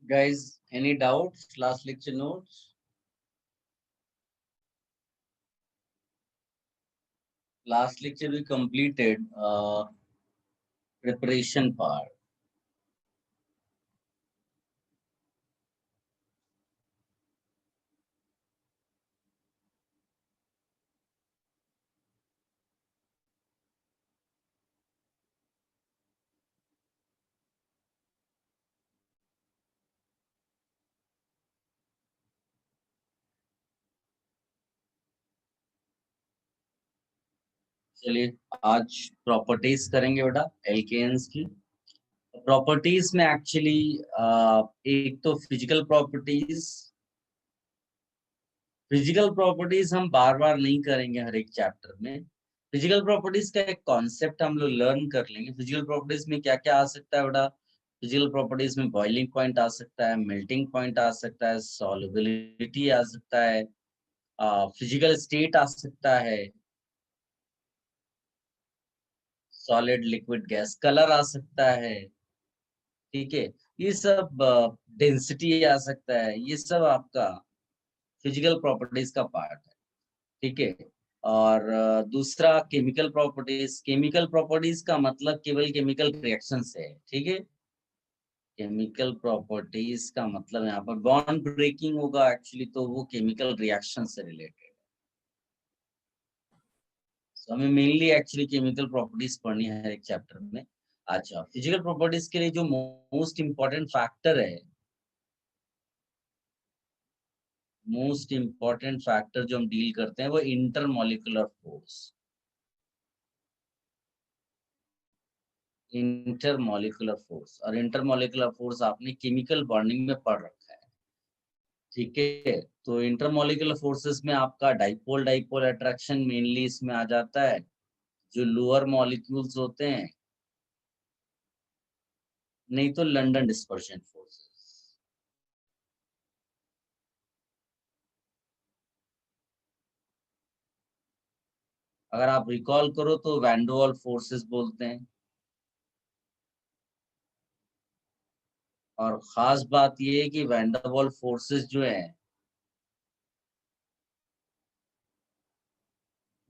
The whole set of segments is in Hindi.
Guys, any doubts? Last lecture notes? Last lecture we completed preparation part. चलिए आज प्रॉपर्टीज करेंगे बेटा एल्केन्स की। प्रॉपर्टीज में एक्चुअली एक तो फिजिकल प्रॉपर्टीज हम बार बार नहीं करेंगे हर एक चैप्टर में। फिजिकल प्रॉपर्टीज का एक कॉन्सेप्ट हम लोग लर्न कर लेंगे। फिजिकल प्रॉपर्टीज में क्या क्या आ सकता है बेटा? फिजिकल प्रॉपर्टीज में बॉइलिंग पॉइंट आ सकता है, मेल्टिंग पॉइंट आ सकता है, सॉल्युबिलिटी आ सकता है, फिजिकल स्टेट आ सकता है, सॉलिड लिक्विड गैस कलर आ सकता है। ठीक है, ये सब डेंसिटी आ सकता है, ये सब आपका फिजिकल प्रॉपर्टीज का पार्ट है। ठीक है, और दूसरा केमिकल प्रॉपर्टीज का मतलब केवल केमिकल रिएक्शन से है। ठीक है, केमिकल प्रॉपर्टीज का मतलब यहाँ पर बॉन्ड ब्रेकिंग होगा एक्चुअली, तो वो केमिकल रिएक्शन से रिलेटेड। तो हमें मेनली एक्चुअली केमिकल प्रॉपर्टीज पढ़नी है एक चैप्टर में। अच्छा, फिजिकल प्रॉपर्टीज के लिए जो मोस्ट इम्पोर्टेंट फैक्टर जो हम डील करते हैं वो इंटरमॉलिक्यूलर फोर्स। और इंटरमॉलिक्यूलर फोर्स आपने केमिकल बॉन्डिंग में पढ़ रखा है। ठीक है, तो इंटरमॉलिक्यूलर फोर्सेस में आपका डाइपोल डाइपोल अट्रैक्शन मेनली इसमें आ जाता है। जो लोअर मॉलिक्यूल्स होते हैं, नहीं तो लंदन डिस्पर्शन फोर्सेस। अगर आप रिकॉल करो तो वैंडोवल फोर्सेस बोलते हैं। और खास बात यह है कि वैंडरवॉल फोर्सेस जो है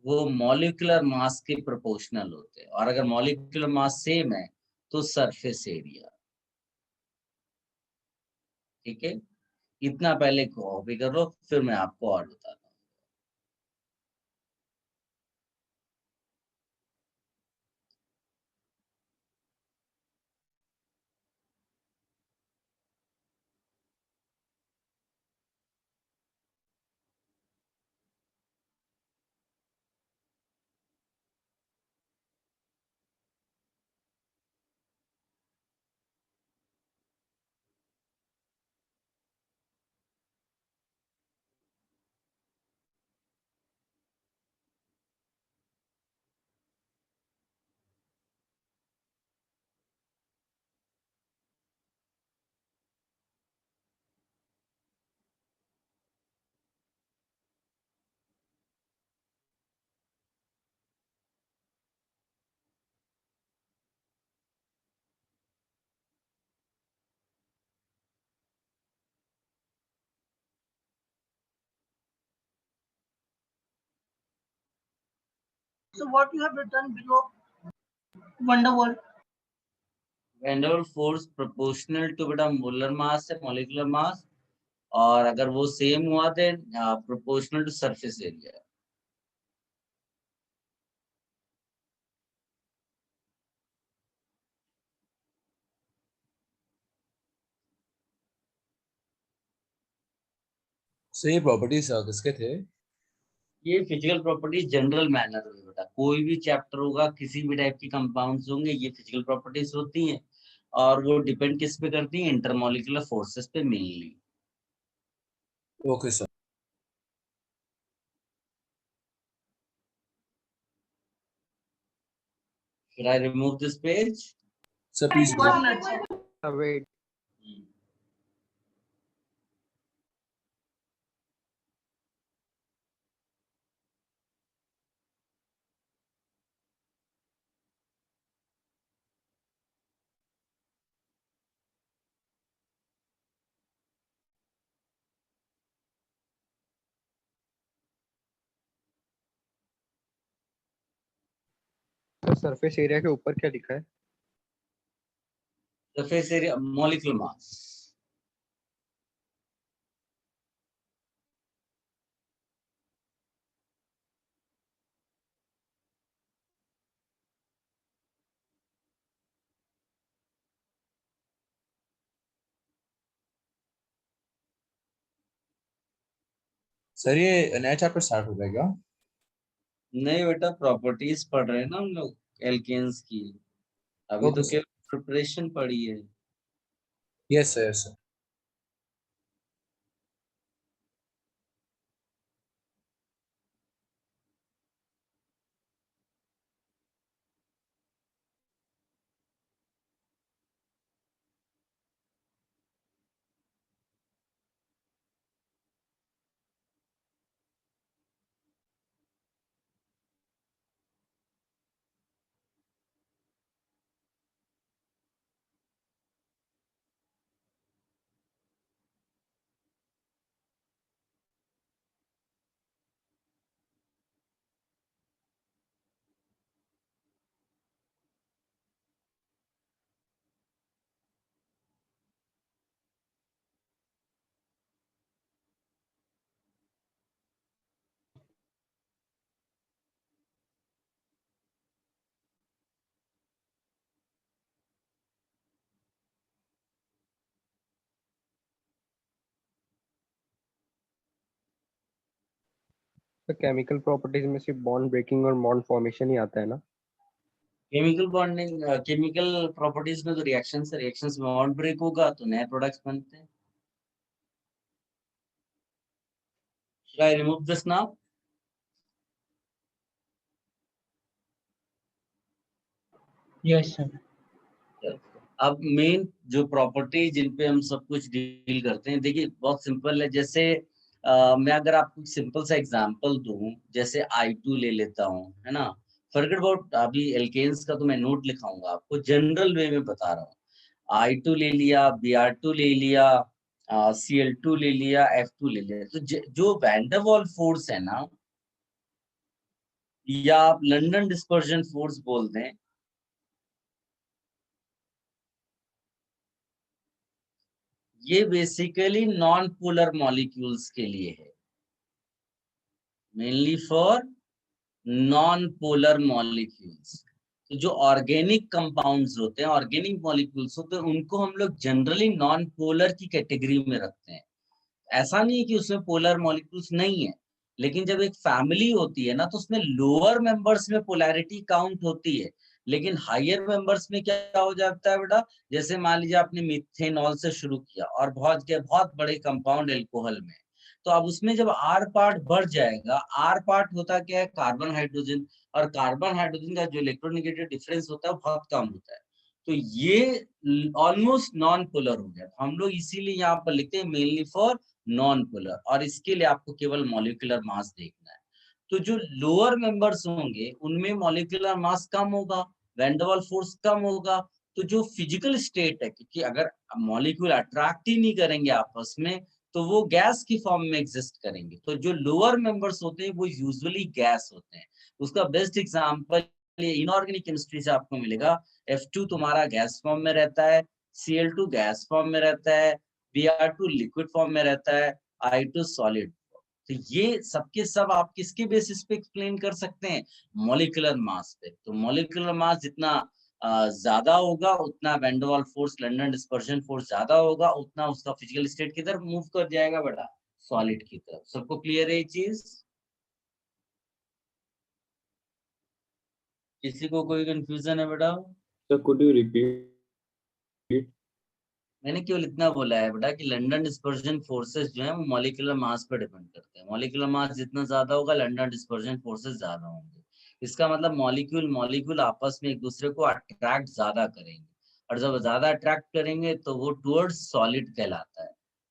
वो मॉलिक्यूलर मास के प्रोपोर्शनल होते हैं, और अगर मॉलिक्यूलर मास सेम है तो सरफेस एरिया। ठीक है, इतना पहले कॉपी कर लो, फिर मैं आपको और बताता हूँ। So what you have written below Wonderwall? Van der Waals force proportional to बेटा मोलर मास है, मॉलिक्यूलर मास। और अगर वो सेम हुआ then proportional to surface area. So ये प्रॉपर्टीज किसके थे? ये फिजिकल प्रॉपर्टीज जनरल मैनर में बेटा, कोई भी चैप्टर होगा, किसी भी टाइप की कंपाउंड्स होंगे, ये फिजिकल प्रॉपर्टीज होती हैं। और वो डिपेंड किस पे करती हैं? इंटरमॉलिक्यूलर फोर्सेस पे mainly. Okay sir. Should I remove this page? Sir please. 1 minute. Wait. Surface area के ऊपर क्या लिखा है? Surface area molecular mass. Sir ये नया चैप्टर स्टार्ट हो गया क्या? नहीं बेटा, प्रॉपर्टीज पढ़ रहे हैं ना हम लोग एल्केन्स की। अभी ओके तो सर। केवल प्रिपरेशन पढ़ी है। Yes sir, yes sir. तो केमिकल प्रॉपर्टीज में सिर्फ बॉन्ड ब्रेकिंग और बॉन्ड फॉर्मेशन ही आता है ना? केमिकल बॉन्डिंग, केमिकल प्रॉपर्टीज में तो रिएक्शंस में बॉन्ड ब्रेक होगा तो नए प्रोडक्ट्स बनते हैं। Should I remove this now? Yes, sir. अब मेन जो प्रॉपर्टी जिन पे हम सब कुछ डील करते हैं, देखिए बहुत सिंपल है। जैसे मैं अगर आपको सिंपल सा एग्जांपल दूं, जैसे I2 ले लेता हूं, है ना। फॉरगेट अबाउट अभी एल्केन्स का तो मैं नोट लिखाऊंगा, आपको जनरल वे में बता रहा हूँ। I2 ले लिया, Br2 ले लिया, Cl2 ले लिया, F2 ले लिया, तो जो वैन डर वाल फोर्स है ना, या आप लंदन डिस्पर्जन फोर्स बोल दें, ये बेसिकली नॉन पोलर मॉलिक्यूल्स के लिए है, mainly for non polar molecules. तो जो ऑर्गेनिक कंपाउंड्स होते हैं, ऑर्गेनिक मॉलिक्यूल्स होते हैं, उनको हम लोग जनरली नॉन पोलर की कैटेगरी में रखते हैं। ऐसा नहीं है कि उसमें पोलर मॉलिक्यूल्स नहीं है, लेकिन जब एक फैमिली होती है ना, तो उसमें लोअर मेंबर्स में पोलैरिटी काउंट होती है, लेकिन हायर मेंबर्स में क्या हो जाता है बेटा। जैसे मान लीजिए आपने मिथेनॉल से शुरू किया और बहुत बड़े कंपाउंड एल्कोहल में, तो अब उसमें जब आर पार्ट बढ़ जाएगा, आर पार्ट होता क्या है, कार्बन हाइड्रोजन, और कार्बन हाइड्रोजन का जो इलेक्ट्रोनेगेटिव डिफरेंस होता है बहुत कम होता है। तो ये ऑलमोस्ट नॉन पोलर हो गया। हम लोग इसीलिए यहाँ पर लिखते हैं मेनली फॉर नॉन पोलर, और इसके लिए आपको केवल मॉलिक्यूलर मास देखना है। तो जो लोअर मेंबर्स होंगे उनमें मॉलिक्यूलर मास कम होगा, वैन डर वाल फोर्स कम होगा। तो जो फिजिकल स्टेट है, क्योंकि अगर मॉलिक्यूल अट्रैक्ट ही नहीं करेंगे आपस में, तो वो गैस की फॉर्म में एग्जिस्ट करेंगे। तो जो लोअर मेंबर्स होते हैं वो यूजुअली गैस होते हैं। उसका बेस्ट एग्जांपल इनऑर्गेनिक केमिस्ट्री से आपको मिलेगा। F2 तुम्हारा गैस फॉर्म में रहता है, Cl2 गैस फॉर्म में रहता है, Br2 लिक्विड फॉर्म में रहता है, I2 सॉलिड। तो ये सबके सब आप किसके बेसिस पे एक्सप्लेन कर सकते हैं, मॉलिक्यूलर मास पे। तो मॉलिक्यूलर मास जितना ज्यादा होगा, उतना वैन डर वाल फोर्स, लंदन डिस्पर्जन फोर्स ज्यादा होगा, उतना उसका फिजिकल स्टेट की तरफ मूव कर जाएगा बेटा, सॉलिड की तरफ। सबको क्लियर है ये चीज? किसी को कोई कंफ्यूजन है बेटा? Sir, could you repeat? मैंने केवल इतना बोला है बेटा कि लंदन डिस्पर्जन फोर्सेस जो है वो मॉलिक्यूलर मास पर डिपेंड करते हैं। मॉलिक्यूलर मास जितना ज्यादा होगा, लंदन डिस्पर्जन फोर्सेस ज्यादा होंगे। इसका मतलब मॉलिक्यूल मॉलिक्यूल आपस में एक दूसरे को अट्रैक्ट ज्यादा करेंगे, और जब ज्यादा अट्रैक्ट करेंगे तो वो टुवर्ड्स सॉलिड कहलाता है।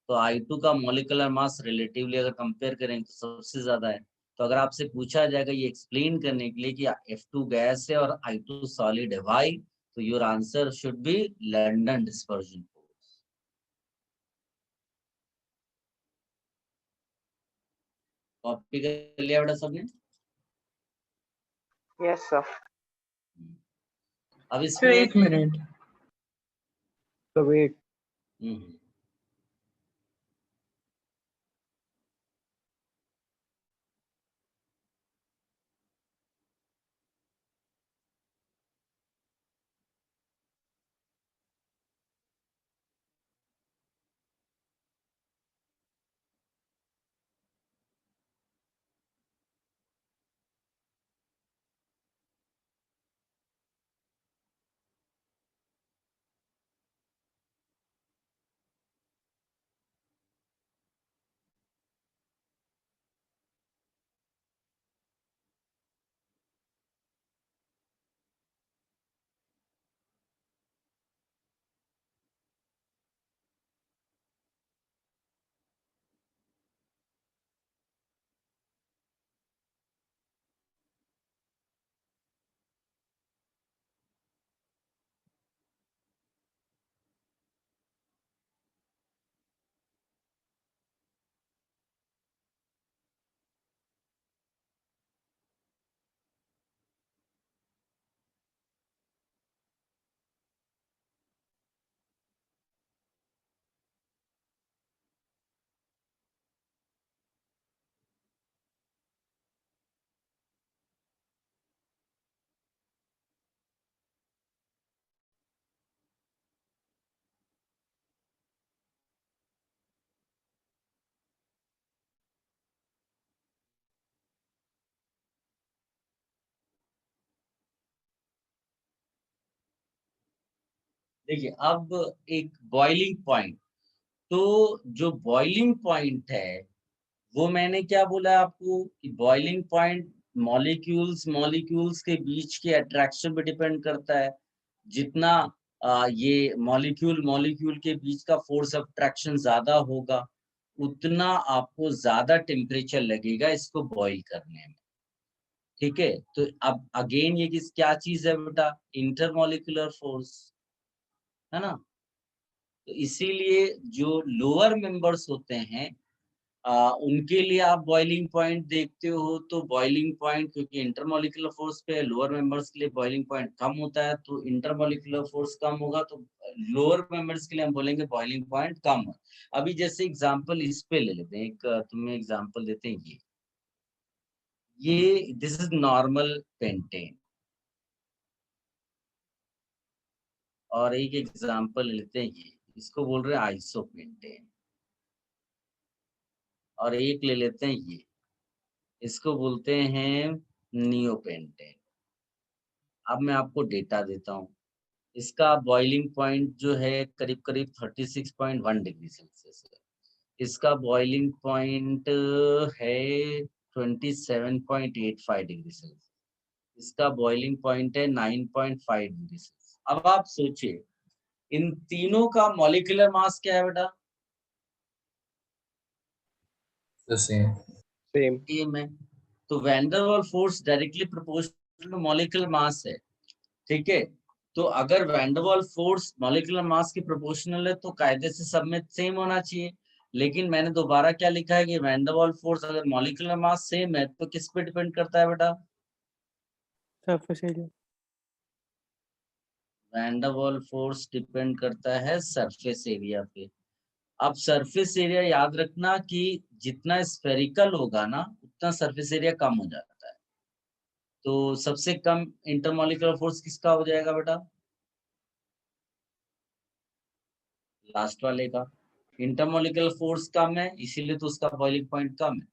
तो I2 का मॉलिक्यूलर मास रिलेटिवली अगर कंपेयर करें तो सबसे ज्यादा है। तो अगर आपसे पूछा जाएगा ये एक्सप्लेन करने के लिए कि F2 गैस है और I2 सॉलिड है, व्हाई, तो your answer should be London dispersion. Copy कर लिया बेटा सबने? Yes, sir. अब सर इसमें एक मिनट, So wait, हम्म, देखिए अब एक बॉइलिंग पॉइंट, तो जो बॉइलिंग पॉइंट है वो मैंने क्या बोला आपको कि बॉइलिंग पॉइंट मॉलिक्यूल्स के बीच के अट्रैक्शन पे डिपेंड करता है। जितना ये मॉलिक्यूल के बीच का फोर्स ऑफ अट्रैक्शन ज्यादा होगा, उतना आपको ज्यादा टेम्परेचर लगेगा इसको बॉईल करने में। ठीक है, तो अब अगेन ये क्या चीज है बेटा? इंटरमॉलिक्यूलर फोर्स, है ना? तो इसीलिए जो लोअर मेंबर्स होते हैं उनके लिए आप बॉइलिंग पॉइंट देखते हो, तो बॉइलिंग पॉइंट क्योंकि इंटरमॉलिक्यूलर फोर्स पे लोअर मेंबर्स के लिए बॉइलिंग पॉइंट कम होता है, तो इंटरमॉलिक्यूलर फोर्स कम होगा तो लोअर मेंबर्स के लिए हम बोलेंगे बॉइलिंग पॉइंट कम है। अभी जैसे एग्जांपल इस पे ले लेते हैं, एक तुम्हें एग्जांपल देते हैं। ये दिस इज नॉर्मल पेंटेन, और एक एग्जांपल लेते हैं ये, इसको बोल रहे हैं आइसोपेंटेन, और एक ले लेते हैं ये, इसको बोलते हैं नियोपेंटेन। अब मैं आपको डेटा देता हूँ। इसका बॉइलिंग पॉइंट जो है करीब करीब 36.1 डिग्री सेल्सियस है। इसका बॉइलिंग पॉइंट है 27.85 डिग्री सेल्सियस। इसका बॉइलिंग पॉइंट है 9.5 डिग्री सेल्सियस। अब आप सोचिए इन तीनों का मॉलिक्यूलर मास क्या है बेटा? The same. same. सेम है। तो van der Waals force directly proportional to molecular mass है। ठीक है, तो अगर van der Waals force molecular mass के प्रोपोर्शनल है तो कायदे से सब में सेम होना चाहिए। लेकिन मैंने दोबारा क्या लिखा है कि वैन डर वाल्स फोर्स अगर मॉलिक्यूलर मास सेम है तो किस पे डिपेंड करता है बेटा? Surface area. Van der Waals force depend करता है सरफेस एरिया पे। अब सरफेस एरिया याद रखना कि जितना स्फेरिकल होगा ना उतना सरफेस एरिया कम हो जाता है। तो सबसे कम इंटरमॉलिक्यूलर फोर्स किसका हो जाएगा बेटा? लास्ट वाले का। इंटरमॉलिक्यूलर फोर्स कम है इसीलिए तो उसका बॉइलिंग पॉइंट कम है,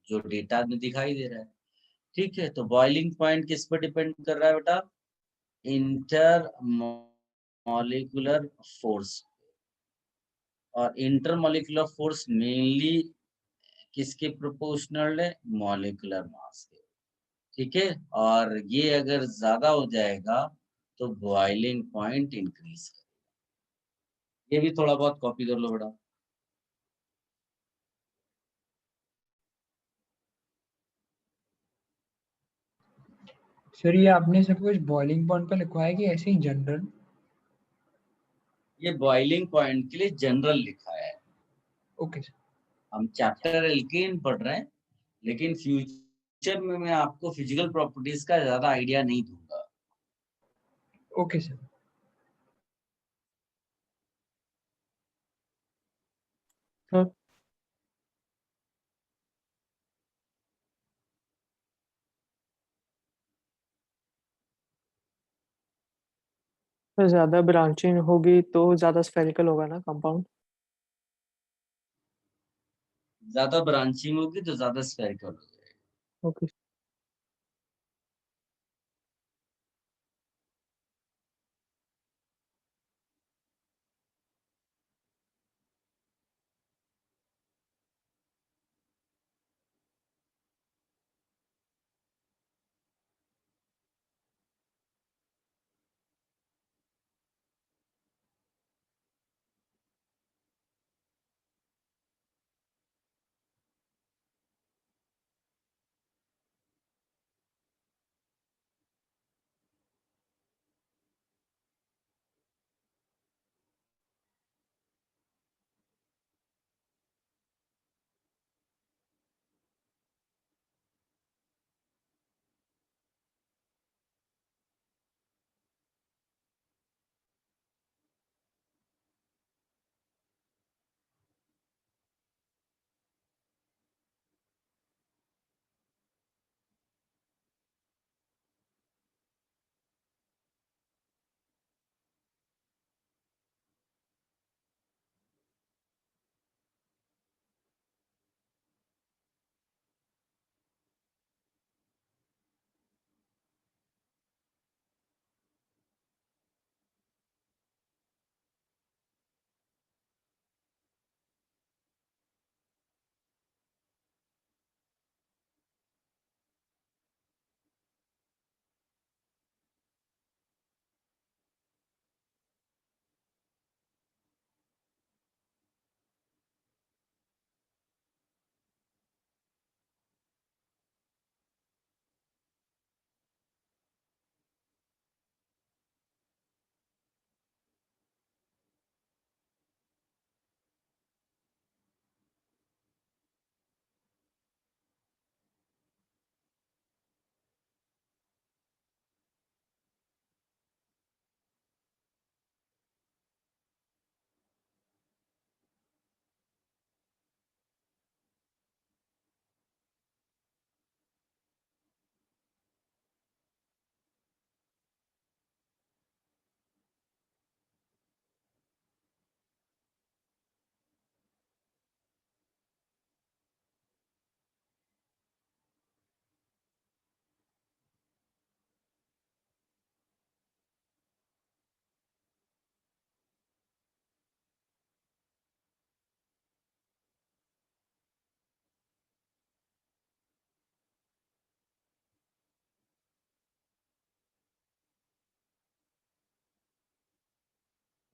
जो डेटा में दिखाई दे रहा है। ठीक है, तो बॉइलिंग पॉइंट किस पर डिपेंड कर रहा है बेटा? Inter molecular force. और इंटरमॉलिक्यूलर फोर्स मेनली किसके प्रोपोर्शनल है? मॉलिक्यूलर मास के। ठीक है, और ये अगर ज्यादा हो जाएगा तो बॉइलिंग पॉइंट इंक्रीज करेगा। ये भी थोड़ा बहुत कॉपी कर लो बेटा। सर ये आपने सब कुछ बॉइलिंग पॉइंट पे लिखवाया है कि ऐसे ही जनरल? ये बॉइलिंग पॉइंट के लिए जनरल लिखा है। Okay sir. हम चैप्टर एल्केन पढ़ रहे हैं, लेकिन फ्यूचर में मैं आपको फिजिकल प्रॉपर्टीज का ज्यादा आइडिया नहीं दूंगा। Okay, sir. Sir, तो ज्यादा ब्रांचिंग होगी तो ज्यादा स्फेरिकल होगा ना कंपाउंड। ज्यादा ब्रांचिंग होगी तो ज्यादा स्फेरिकल हो जाएगा। ओके।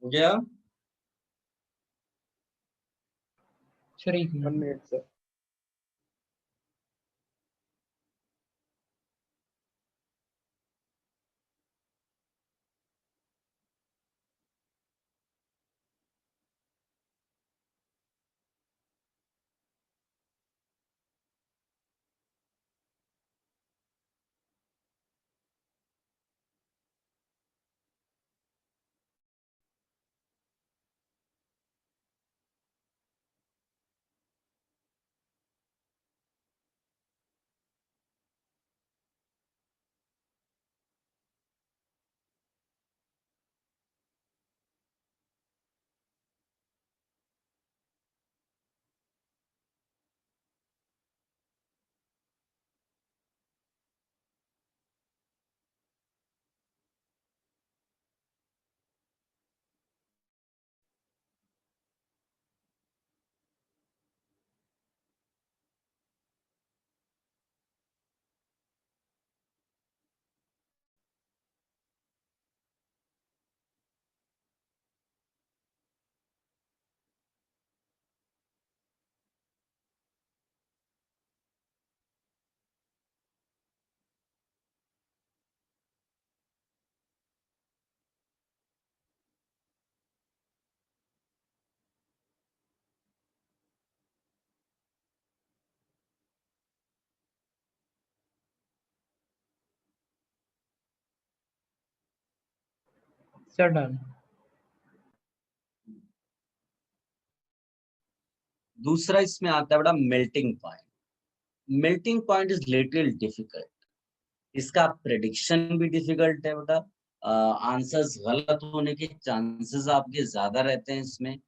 हो गया? Sir, एक 1 minute. minute, sir. Sir done. दूसरा इसमें आता है बेटा melting point. Melting point is little difficult, इसका प्रेडिक्शन भी डिफिकल्ट है बेटा। आंसर्स गलत होने के चांसेस आपके ज्यादा रहते हैं इसमें।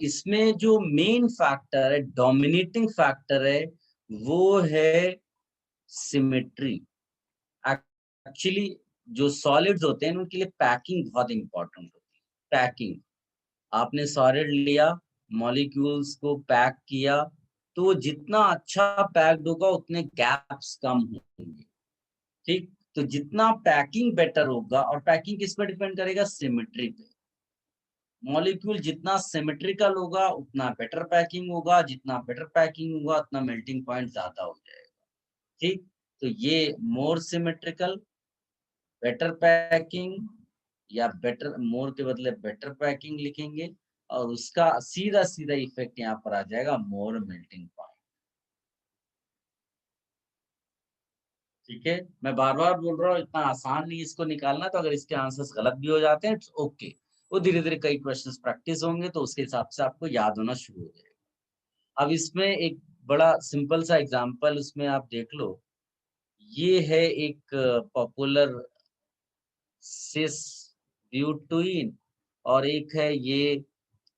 इसमें जो मेन फैक्टर है, डोमिनेटिंग फैक्टर है, वो है सिमेट्री। एक्चुअली जो सॉलिड्स होते हैं उनके लिए पैकिंग बहुत इंपॉर्टेंट होती है। पैकिंग, आपने सॉलिड लिया, मॉलिक्यूल्स को पैक किया, तो जितना अच्छा पैक्ड होगा उतने गैप्स कम होंगे। ठीक, तो जितना पैकिंग बेटर होगा, और पैकिंग किस पर डिपेंड करेगा? सिमेट्री पे। मॉलिक्यूल जितना सिमेट्रिकल होगा उतना बेटर पैकिंग होगा, जितना बेटर पैकिंग होगा उतना मेल्टिंग पॉइंट ज्यादा हो जाएगा। ठीक, तो ये मोर सिमेट्रिकल, बेटर पैकिंग, या बेटर, मोर के बदले बेटर पैकिंग लिखेंगे, और उसका सीधा सीधा इफेक्ट यहाँ पर आ जाएगा मोर मेल्टिंग पॉइंट। ठीक है, मैं बार बार बोल रहा हूँ इतना आसान नहीं इसको निकालना, तो अगर इसके आंसर्स गलत भी हो जाते हैं ओके, वो धीरे धीरे कई क्वेश्चंस प्रैक्टिस होंगे तो उसके हिसाब से आपको याद होना शुरू हो जाएगा। अब इसमें एक बड़ा सिंपल सा एग्जांपल उसमें आप देख लो, ये है एक पॉपुलर सिस ब्यूटुइन, और एक है ये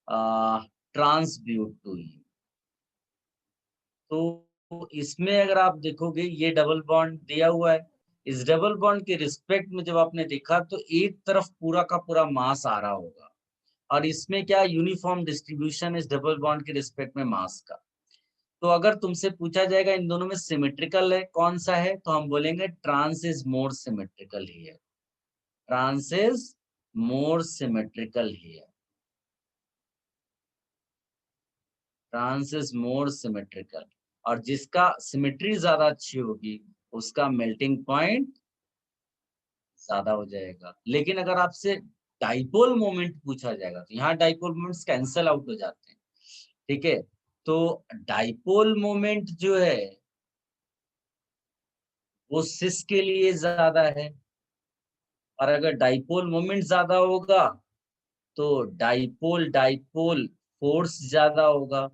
ट्रांस ब्यूटुइन। तो इसमें अगर आप देखोगे ये डबल बॉन्ड दिया हुआ है, इस डबल बॉन्ड के रिस्पेक्ट में जब आपने देखा तो एक तरफ पूरा का पूरा मास आ रहा होगा, और इसमें क्या यूनिफॉर्म डिस्ट्रीब्यूशन इस डबल बॉन्ड के रिस्पेक्ट में मास का। तो अगर तुमसे पूछा जाएगा इन दोनों में सिमेट्रिकल है कौन सा है, तो हम बोलेंगे trans is more symmetrical here. Trans is more symmetrical here. Trans is more symmetrical, और जिसका सिमेट्री ज्यादा अच्छी होगी उसका मेल्टिंग पॉइंट ज्यादा हो जाएगा। लेकिन अगर आपसे डाइपोल मोमेंट पूछा जाएगा तो यहाँ डाइपोल मोमेंट्स कैंसल आउट हो जाते हैं। ठीक है, तो डाइपोल मोमेंट जो है वो सिस के लिए ज्यादा है, और अगर डाइपोल मोमेंट ज्यादा होगा तो डाइपोल डाइपोल फोर्स ज्यादा होगा।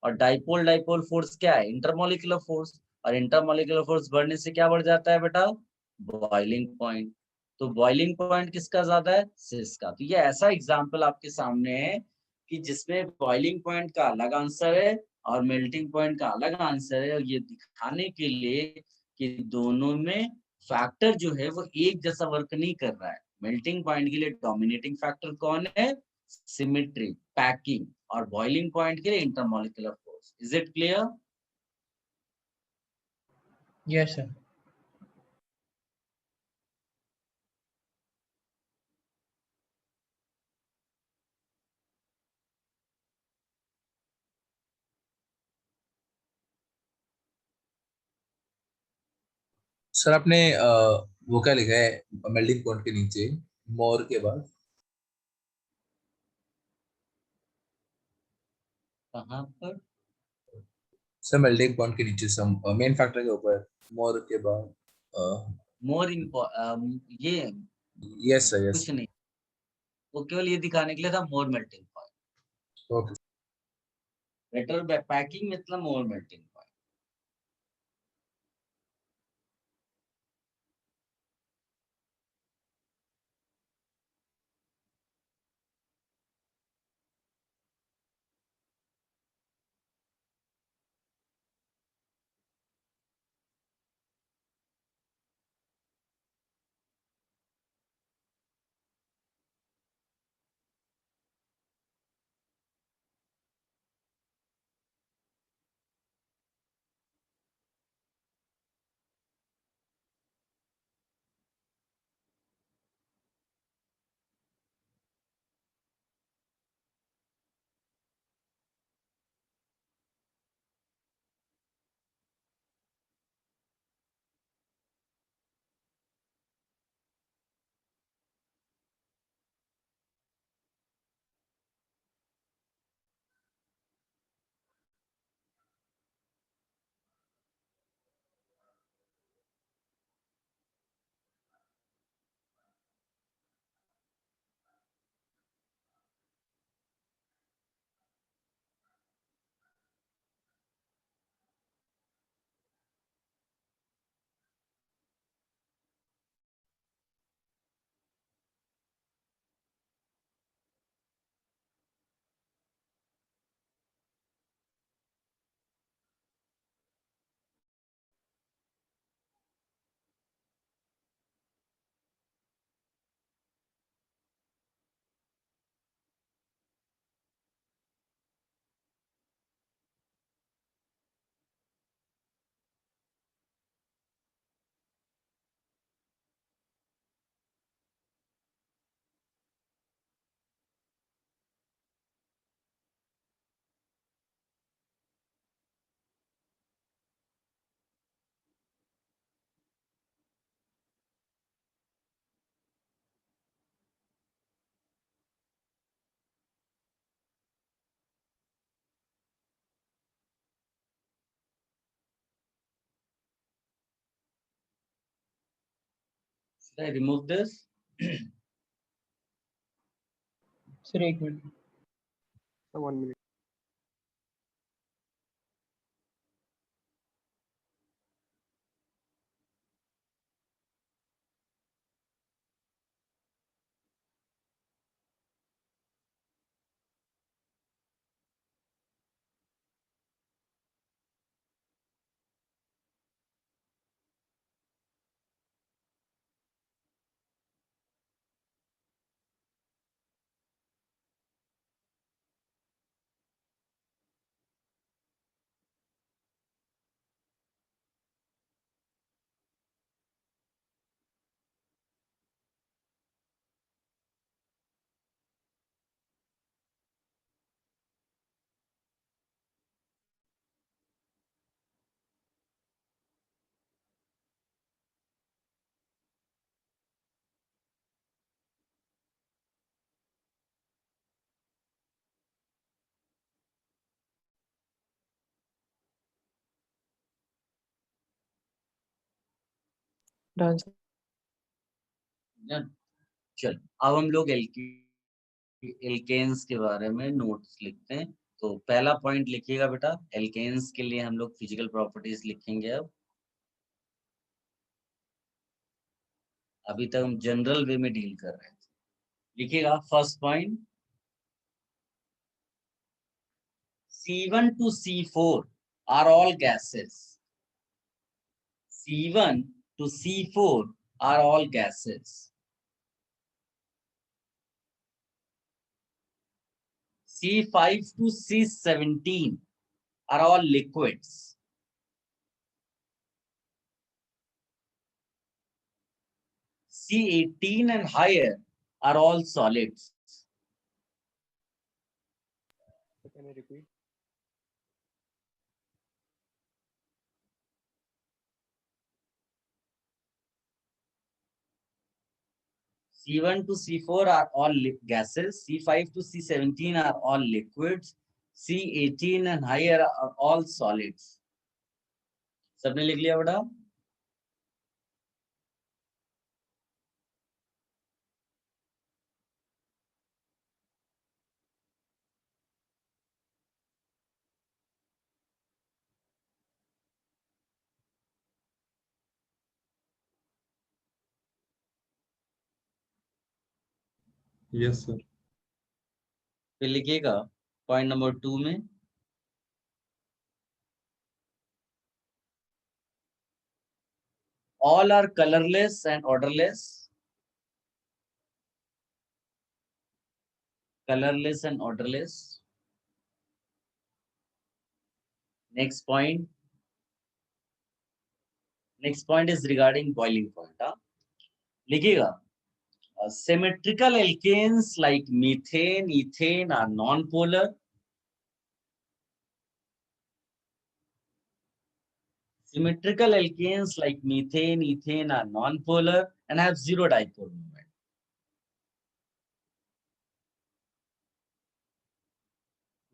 और डाइपोल डाइपोल फोर्स क्या है? इंटरमोलिकुलर फोर्स, और इंटरमोलिकुलर फोर्स बढ़ने से क्या बढ़ जाता है बेटा? Boiling point. तो बॉइलिंग पॉइंट किसका ज्यादा है? सिस का। तो ये ऐसा एग्जांपल आपके सामने है कि जिसमें बॉइलिंग पॉइंट का अलग आंसर है और मेल्टिंग पॉइंट का अलग आंसर है, और ये दिखाने के लिए कि दोनों में फैक्टर जो है वो एक जैसा वर्क नहीं कर रहा है। मेल्टिंग पॉइंट के लिए डोमिनेटिंग फैक्टर कौन है? सिमेट्री, पैकिंग, और बॉइलिंग पॉइंट के लिए intermolecular force. Is it clear? Yes sir. Sir आपने वो क्या लिखा है मेल्टिंग पॉइंट के नीचे मोर के बाद? कहाँ पर? सर मेल्टिंग पॉइंट के नीचे सम मेन फैक्टर के ऊपर मोर के बाद। मोर ये यस सर, यस। कुछ नहीं, वो केवल ये दिखाने के लिए था more melting point. Okay. Better packing मतलब more melting point. Should I remove this? Sir, एक मिनट. So 1 minute. Done. चल अब हम लोग एल्केन्स के बारे में नोट्स लिखते हैं। तो पहला पॉइंट लिखिएगा बेटा, एल्केन्स के लिए हम लोग फिजिकल प्रॉपर्टीज लिखेंगे। अब अभी तक हम जनरल वे में डील कर रहे थे। लिखिएगा first point, C1 to C4 are all gases. C1 to C4 are all gases. C5 to C17 are all liquids. C18 and higher are all solids. So can I repeat? C1 to C4 are all gases. C5 to C17 are all liquids. C18 and higher are all solids. सबने लिख लिया बेटा? Yes, sir. फिर लिखिएगा पॉइंट नंबर 2 में, all are colorless and odorless. Colorless and odorless. Next point. Next point is regarding boiling point. लिखिएगा, symmetrical alkanes like methane, ethane are non-polar. Symmetrical alkanes like methane, ethane are non-polar and have zero dipole moment.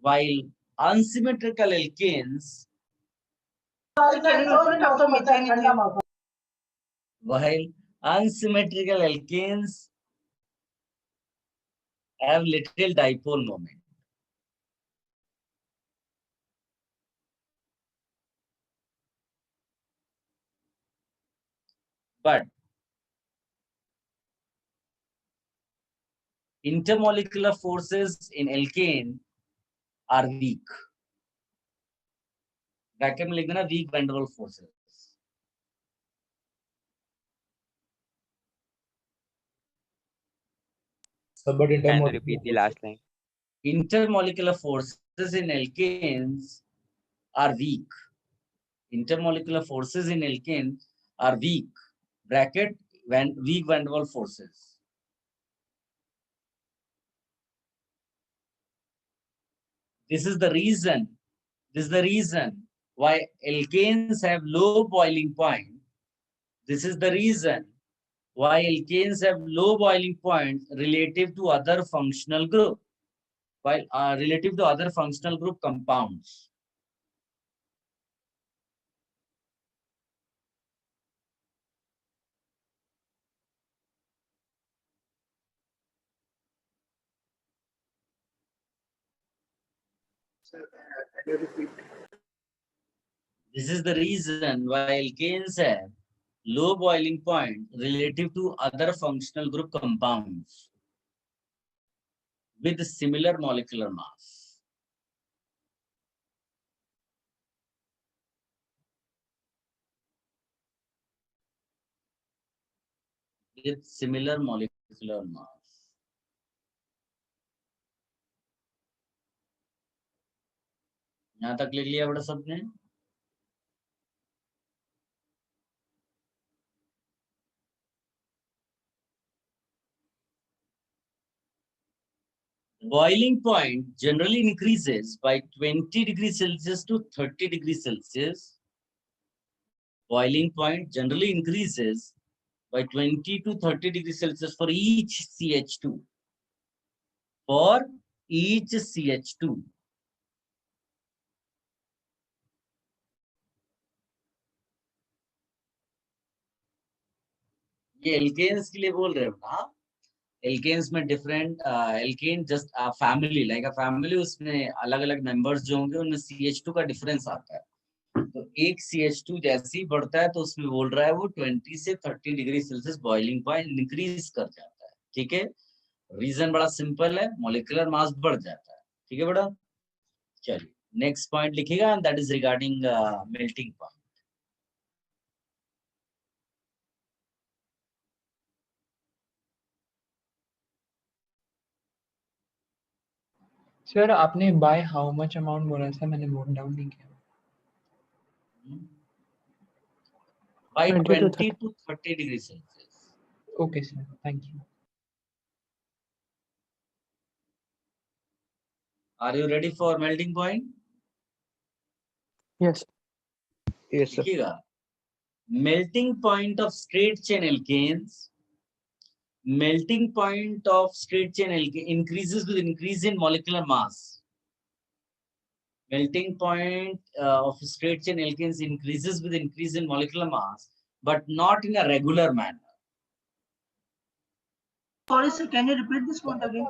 While unsymmetrical alkanes have little dipole moment. But intermolecular forces in alkane are weak. Bracket में लिख देना weak van der Waals forces. Sir, but Can you intermolecular repeat the forces. last line? Intermolecular forces in alkanes are weak. Intermolecular forces in alkanes are weak. Bracket weak van der Waals forces. This is the reason. This is the reason why alkanes have low boiling point. This is the reason why alkanes have low boiling point relative to other functional group, while relative to other functional group compounds. This is the reason why alkanes have low boiling point relative to other functional group compounds with similar molecular mass. With similar molecular mass. यहाँ तक लिख लिया बड़ा सबने? Boiling point generally increases by 20 degrees Celsius to 30 degrees Celsius. Boiling point generally increases by 20 to 30 degrees Celsius for each CH2. For each CH2. ये एल्केन्स के लिए बोल रहे हो ना? एल्केन्स में different alkane just family like a family, उसमें अलग अलग मेंबर्स जो होंगे उनमें CH2 का डिफरेंस आता है. तो एक CH2 जैसे ही बढ़ता है तो उसमें बोल रहा है वो 20 से 30 degree Celsius boiling point increase कर जाता है. ठीक है, रीजन बड़ा सिंपल है, मॉलिक्यूलर मास बढ़ जाता है. ठीक है बेटा, चलिए नेक्स्ट पॉइंट लिखिएगा, that is regarding melting point. Sir आपने बाय हाउ मच अमाउंट बोला था, मैंने नोट डाउन नहीं किया. By 20 to 20 to 30 degrees Celsius. Okay sir, thank you. Are you ready for melting point? Yes. Yes, sir. देखिएगा, melting point of straight chain alkanes. Melting point of straight chain alkane increases with increase in molecular mass. Melting point of straight chain alkanes increases with increase in molecular mass, but not in a regular manner. Sorry, sir. Can you repeat this point again?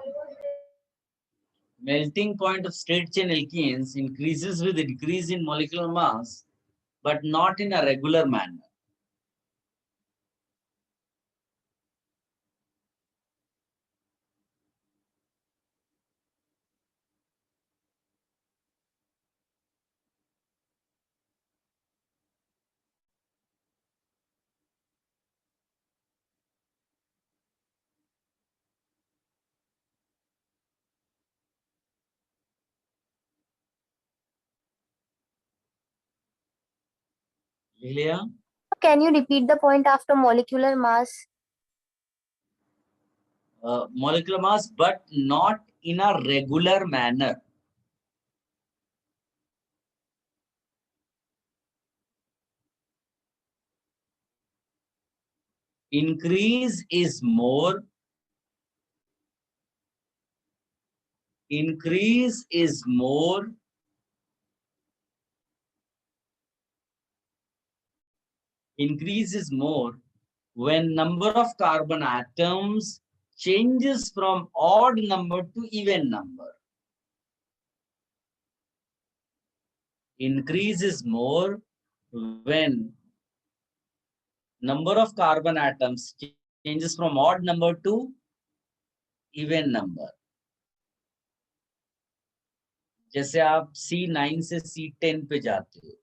Melting point of straight chain alkenes increases with increase in molecular mass, but not in a regular manner. लिया? Can you repeat the point after molecular mass? Molecular mass, but not in a regular manner. Increase is more. Increase is more. Increase is more when number of carbon atoms changes from odd number to even number. Increase is more when number of carbon atoms changes from odd number to even number. जैसे आप C9 से C10 पे जाते हो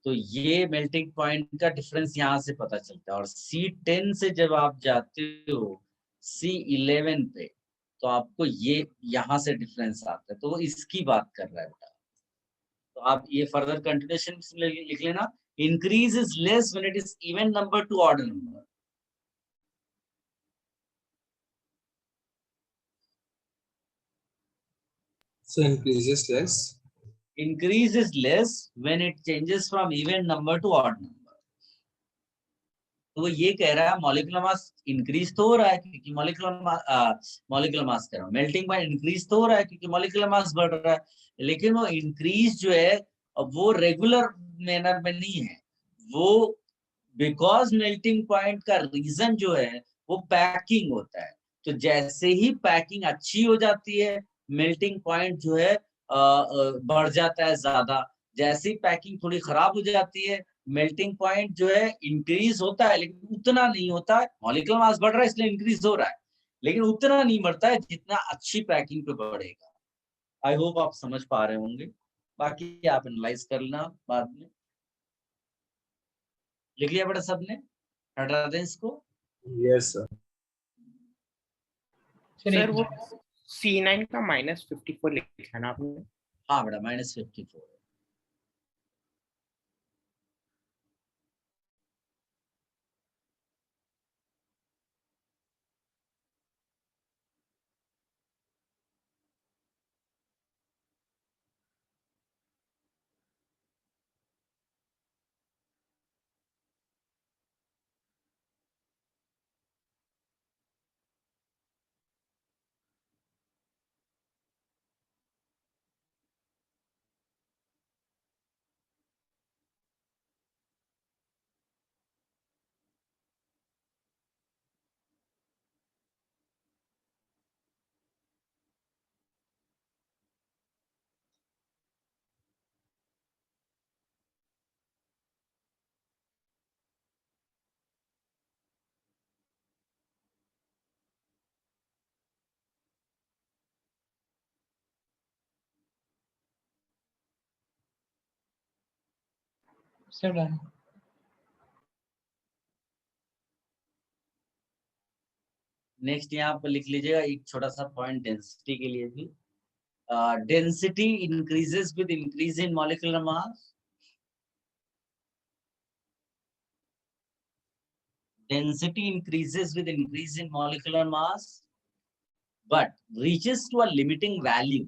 तो ये मेल्टिंग पॉइंट का डिफरेंस यहाँ से पता चलता है, और C10 से जब आप जाते हो C11 पे तो आपको ये यहाँ से डिफरेंस आता है. तो वो इसकी बात कर रहा है बेटा. तो आप ये फर्दर कंटिन्यूएशन लिख लेना. Increase is less when it is even number two odd number. So increases less. Increase is less when it changes from even number to odd number. तो वो ये कह रहा है मॉलिक्यूलर मास इंक्रीज तो हो रहा है क्योंकि मॉलिक्यूलर मास कह रहा हूँ, मेल्टिंग पॉइंट इंक्रीज तो हो रहा है क्योंकि मॉलिक्यूलर मास बढ़ रहा है, लेकिन वो इंक्रीज जो है वो रेगुलर मैनर में नहीं है. वो बिकॉज मेल्टिंग पॉइंट का रीजन जो है वो पैकिंग होता है. तो जैसे ही पैकिंग अच्छी हो जाती है मेल्टिंग पॉइंट जो है बढ़ जाता है ज्यादा। जैसी पैकिंग थोड़ी खराब हो जाती है, मेल्टिंग पॉइंट जो है इंक्रीज होता है, लेकिन उतना नहीं होता है। मॉलिक्यूलर मास बढ़ रहा है इसलिए इंक्रीज हो रहा है, लेकिन उतना नहीं बढ़ता है जितना अच्छी पैकिंग पे बढ़ेगा। आई होप आप समझ पा रहे होंगे, बाकी आप एनालाइज कर लेना बाद में। लिख लिया बेटा सबने, हटा दें इसको। Yes sir. सर वो C9 का -54 लिखा है ना आपने? हाँ बेटा -54। Sir done. नेक्स्ट यहाँ पर लिख लीजिएगा एक छोटा सा पॉइंट डेंसिटी के लिए भी। Density increases with increase in molecular mass. Density increases with increase in molecular mass, but reaches to a limiting value.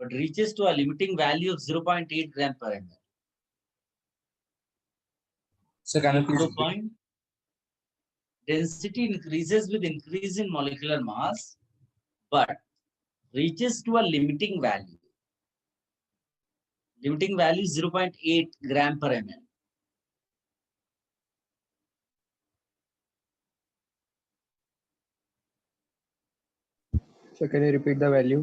But reaches to a limiting value of 0.8 gram per ml. Sir can you please So repeat? point. Density increases with increase in molecular mass, but reaches to a limiting value. Limiting value is 0.8 gram per ml. So can you repeat the value?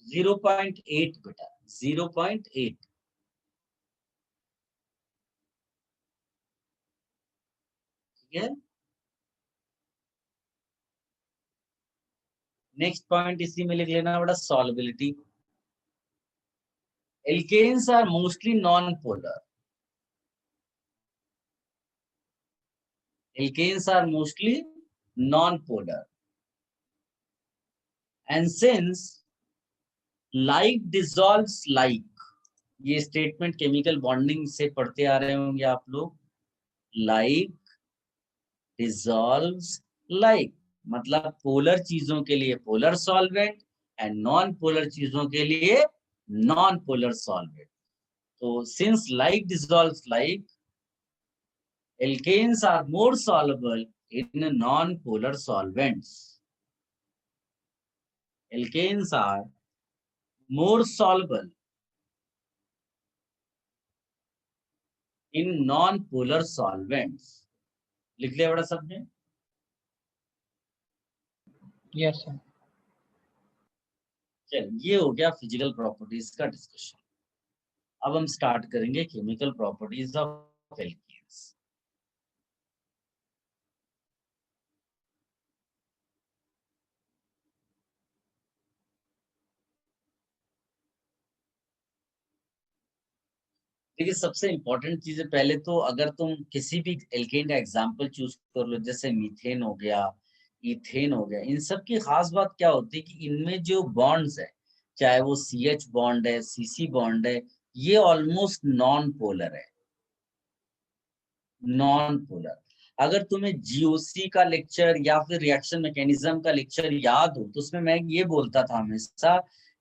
0.8 beta. 0.8. ठीक है। नेक्स्ट पॉइंट इसी में लिख लेना बड़ा, solubility. Alkanes are mostly non-polar. Alkanes are mostly non-polar. And since like dissolves like, ये स्टेटमेंट केमिकल बॉन्डिंग से पढ़ते आ रहे होंगे आप लोग। like dissolves like मतलब पोलर चीजों के लिए polar solvent and non polar चीजों के लिए नॉन पोलर सॉल्वेंट। तो since like dissolves like, alkanes are more soluble in non-polar solvents. Alkanes are more soluble in non-polar solvents. लिख लिया बड़ा सबने? Yes sir. चल, ये हो गया फिजिकल प्रॉपर्टीज का डिस्कशन। अब हम स्टार्ट करेंगे केमिकल प्रॉपर्टीज ऑफ एल्केन्स। देखिए सबसे इंपॉर्टेंट चीज है, पहले तो अगर तुम किसी भी एल्केन का एग्जांपल चूज कर लो, जैसे मीथेन हो गया, इथेन हो गया, इन सब की खास बात क्या होती है कि इनमें जो बॉन्ड्स है, चाहे वो CH बॉन्ड है, CC बॉन्ड है, ये ऑलमोस्ट नॉन पोलर है। Non polar. अगर तुम्हें GOC का लेक्चर या फिर रिएक्शन मैकेनिज्म का लेक्चर याद हो, तो उसमें मैं ये बोलता था हमेशा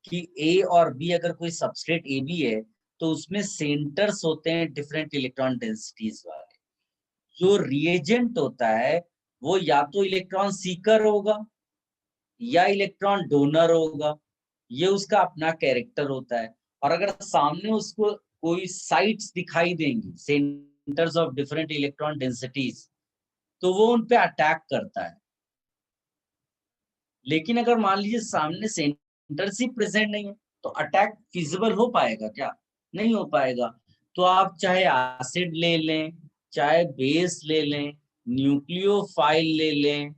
कि A और B अगर कोई सबस्ट्रेट AB है तो उसमें सेंटर्स होते हैं डिफरेंट इलेक्ट्रॉन डेंसिटीज वाले। जो रिएजेंट होता है वो या तो इलेक्ट्रॉन सीकर होगा या इलेक्ट्रॉन डोनर होगा, ये उसका अपना कैरेक्टर होता है। और अगर सामने उसको कोई साइट्स दिखाई देंगी, centres of different electron densities, तो वो उन पे अटैक करता है। लेकिन अगर मान लीजिए सामने सेंटर्स ही प्रेजेंट नहीं है, तो अटैक फिजिबल हो पाएगा क्या? नहीं हो पाएगा। तो आप चाहे एसिड ले लें, चाहे बेस ले लें, न्यूक्लियोफाइल ले लें,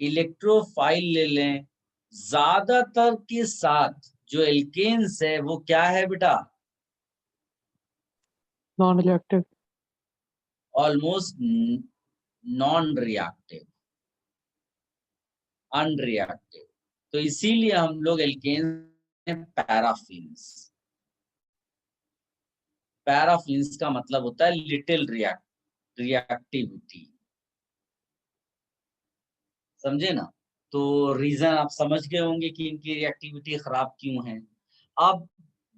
इलेक्ट्रोफाइल ले लें, ज्यादातर के साथ जो एल्केन्स है वो क्या है बेटा? Non reactive. Almost non reactive, unreactive. तो इसीलिए हम लोग एल्केन पैराफिन्स, पैराफिन्स का मतलब होता है लिटिल रिएक्टिविटी, समझे ना? तो रीजन आप समझ गए होंगे कि इनकी रिएक्टिविटी खराब क्यों है। अब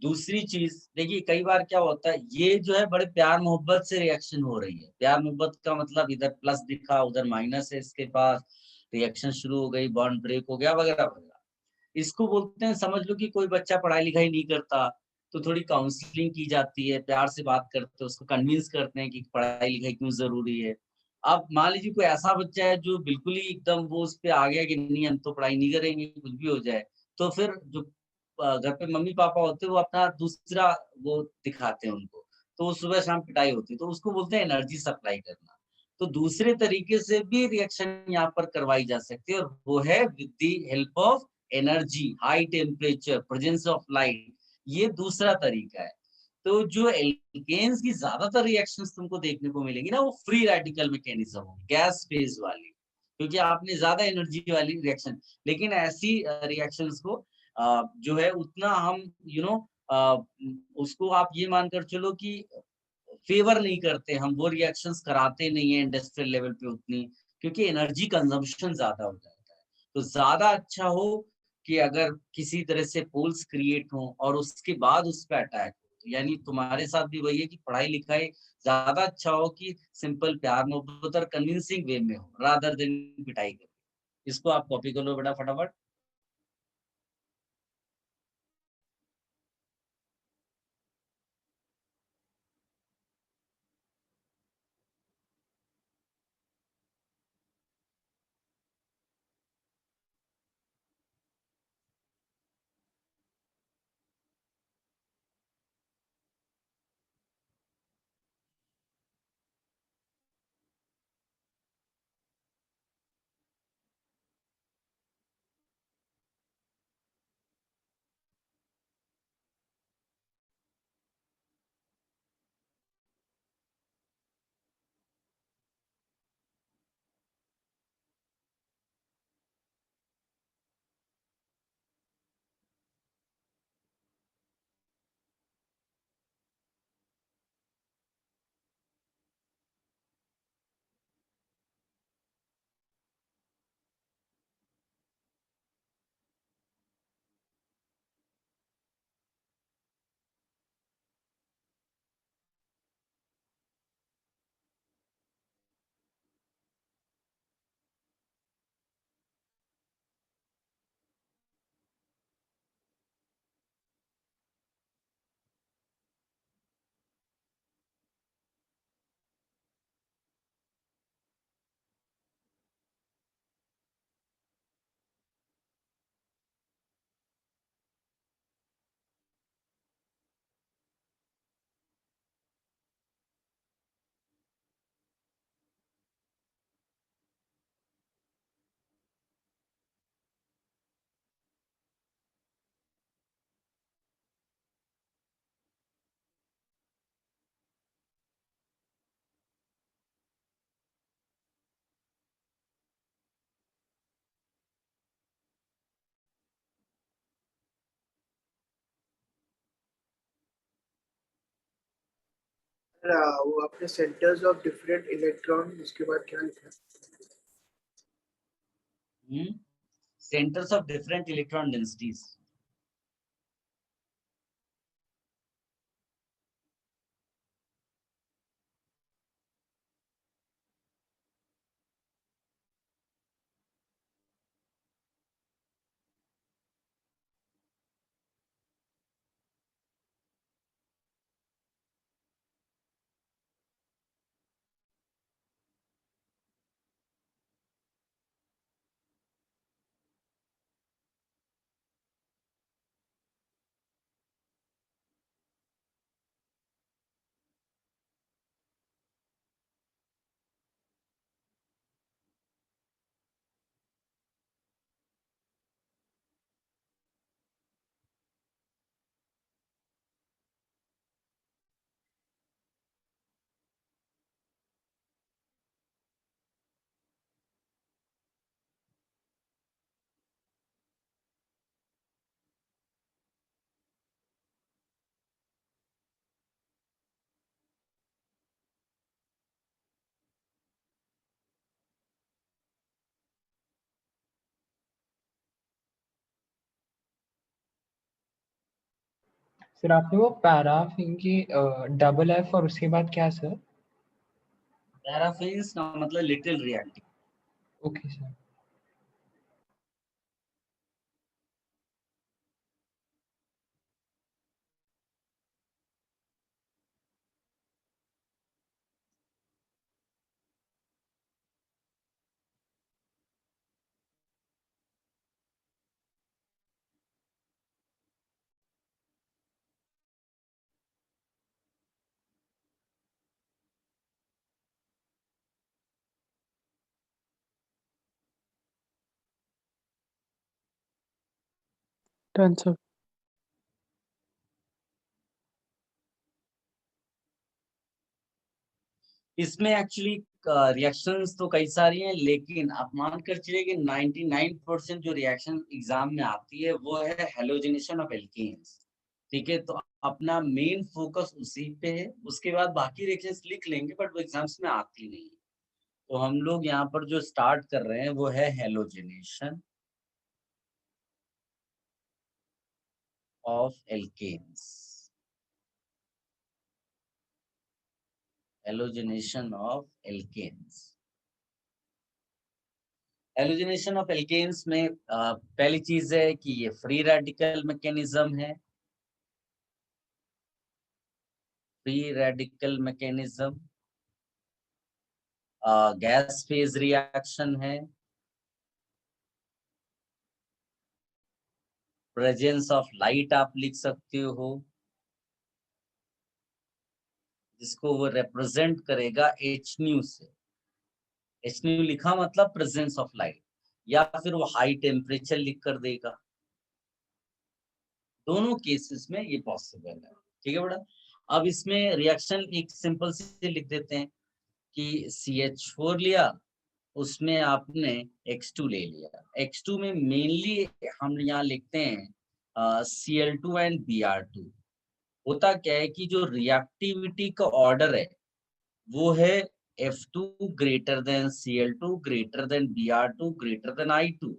दूसरी चीज देखिए, कई बार क्या होता है, ये जो है बड़े प्यार मोहब्बत से रिएक्शन हो रही है। प्यार मोहब्बत का मतलब इधर प्लस दिखा, उधर माइनस है, इसके पास रिएक्शन शुरू हो गई, बॉन्ड ब्रेक हो गया, वगैरह वगैरह। इसको बोलते हैं, समझ लो कि कोई बच्चा पढ़ाई लिखाई नहीं करता, तो थोड़ी काउंसलिंग की जाती है, प्यार से बात करते हैं, उसको कन्विंस करते हैं कि पढ़ाई लिखाई क्यों जरूरी है। अब मान लीजिए कोई ऐसा बच्चा है जो बिल्कुल ही एकदम वो उस पे आ गया कि नहीं हम तो पढ़ाई नहीं करेंगे, कुछ भी हो जाए, तो फिर जो घर पे मम्मी पापा होते हैं वो अपना दूसरा वो दिखाते हैं उनको, तो वो सुबह शाम पिटाई होती है, तो उसको बोलते हैं एनर्जी सप्लाई करना। तो दूसरे तरीके से भी रिएक्शन यहाँ पर करवाई जा सकती है, और वो है with the help of energy, high temperature, presence of light, ये दूसरा तरीका है। तो जो एल्केन्स की ज्यादातर रिएक्शंस तुमको देखने को मिलेंगी ना, वो फ्री रेडिकल मैकेनिज्म होगी, गैस फेज वाली, क्योंकि आपने ज्यादा एनर्जी वाली रिएक्शन। लेकिन ऐसी रिएक्शंस को जो है उतना हम उसको आप ये मानकर चलो कि फेवर नहीं करते, हम वो रिएक्शंस कराते नहीं है इंडस्ट्रियल लेवल पे उतनी, क्योंकि एनर्जी कंजम्पशन ज्यादा हो जाता है। तो ज्यादा अच्छा हो कि अगर किसी तरह से पोल्स क्रिएट हो और उसके बाद उस पर अटैक हो, यानी तुम्हारे साथ भी वही है कि पढ़ाई लिखाई ज्यादा अच्छा हो कि सिंपल प्यार मोहब्बत और कन्विंसिंग वे में हो, रादर देन पिटाई करो। इसको आप कॉपी कर लो बेटा फटाफट। वो आपने सेंटर्स ऑफ डिफरेंट इलेक्ट्रॉन उसके बाद क्या लिखा? Centres of different electron densities. Sir आपने वो पैराफिन की डबल एफ और उसके बाद क्या सर? पैराफिन्स का मतलब little reactive. Okay sir. Done sir. इसमें एक्चुअली रिएक्शंस तो कई सारी हैं, लेकिन आप मान कर चलिए कि 99% जो रिएक्शन एग्जाम में आती है वो है हेलोजिनेशन ऑफ एल्केन्स। ठीक है, तो अपना मेन फोकस उसी पे है। उसके बाद बाकी रिएक्शंस लिख लेंगे, बट वो एग्जाम्स में आती नहीं। तो हम लोग यहाँ पर जो स्टार्ट कर रहे हैं वो है halogenation of alkanes. Halogenation of alkanes. Halogenation of alkanes में पहली चीज है कि ये फ्री रेडिकल मैकेनिज्म है। Free radical mechanism, gas phase reaction है, प्रेजेंस ऑफ लाइट आप लिख सकते हो, जिसको वो रिप्रेजेंट करेगा एच न्यू से। एच न्यू लिखा मतलब प्रेजेंस ऑफ लाइट, या फिर वो हाई टेम्परेचर लिख कर देगा। दोनों केसेस में ये पॉसिबल है। ठीक है बेटा, अब इसमें रिएक्शन एक सिंपल से लिख देते हैं कि CH4 लिया, उसमें आपने X2 ले लिया। X2 में मेनली हम यहाँ लिखते हैं Cl2 एंड Br2। होता क्या है कि जो रिएक्टिविटी का ऑर्डर है वो है F2 greater than Cl2 greater than Br2 greater than I2।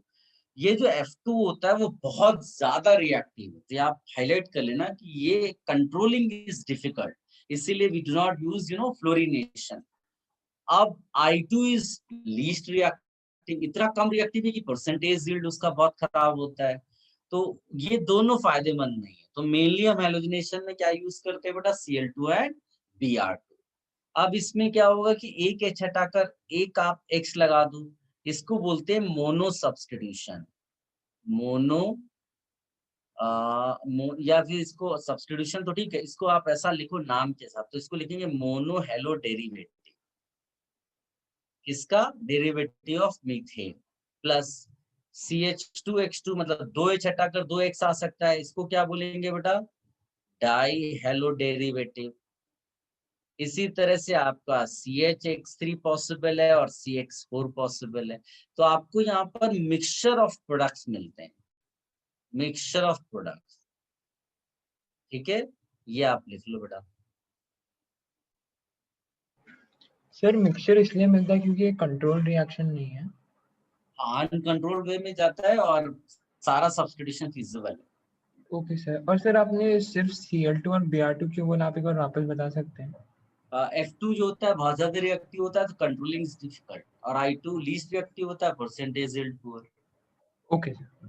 ये जो F2 होता है वो बहुत ज्यादा रिएक्टिव है, तो ये आप हाईलाइट कर लेना कि ये कंट्रोलिंग इज डिफिकल्ट, इसीलिए we do not use fluorination. अब I2 इज लीस्ट रिएक्टिव, इतना कम रिएक्टिव है कि परसेंटेज यील्ड उसका बहुत खराब होता है। तो ये दोनों फायदेमंद नहीं है, तो मेनली हम हेलोजिनेशन में क्या यूज करते हैं बेटा, Cl2 एंड Br2। अब इसमें क्या होगा कि एक H हटाकर एक आप X लगा दो, इसको बोलते हैं मोनो सब्स्टिट्यूशन। मोनो या फिर इसको सब्स्टिट्यूशन तो ठीक है, इसको आप ऐसा लिखो नाम के साथ, तो इसको लिखेंगे मोनो हेलो डेरिवेटिव। किसका? Derivative of methane plus CH2X2, मतलब 2H हटाकर 2X आ सकता है, इसको क्या बोलेंगे बेटा, डाई हेलो डेरिवेटिव। इसी तरह से आपका CHX3 पॉसिबल है और CX4 पॉसिबल है। तो आपको यहाँ पर मिक्सचर ऑफ प्रोडक्ट्स मिलते हैं, मिक्सचर ऑफ प्रोडक्ट्स। ठीक है, ये आप लिख लो बेटा। सर मिक्सचर इसलिए मिलता है क्योंकि ये कंट्रोल रिएक्शन नहीं है। अनकंट्रोल्ड वे में जाता है और सारा सब्स्टिट्यूशन फिजिबल है। Okay sir. और सर आपने सिर्फ Cl2 और Br2 क्यों बोला, आप एक बार वापस बता सकते हैं? F2 जो होता है बहुत ज्यादा रिएक्टिव होता है, तो कंट्रोलिंग इज डिफिकल्ट, और I2 लीस्ट रिएक्टिव होता है, percentage yield poor. Okay sir.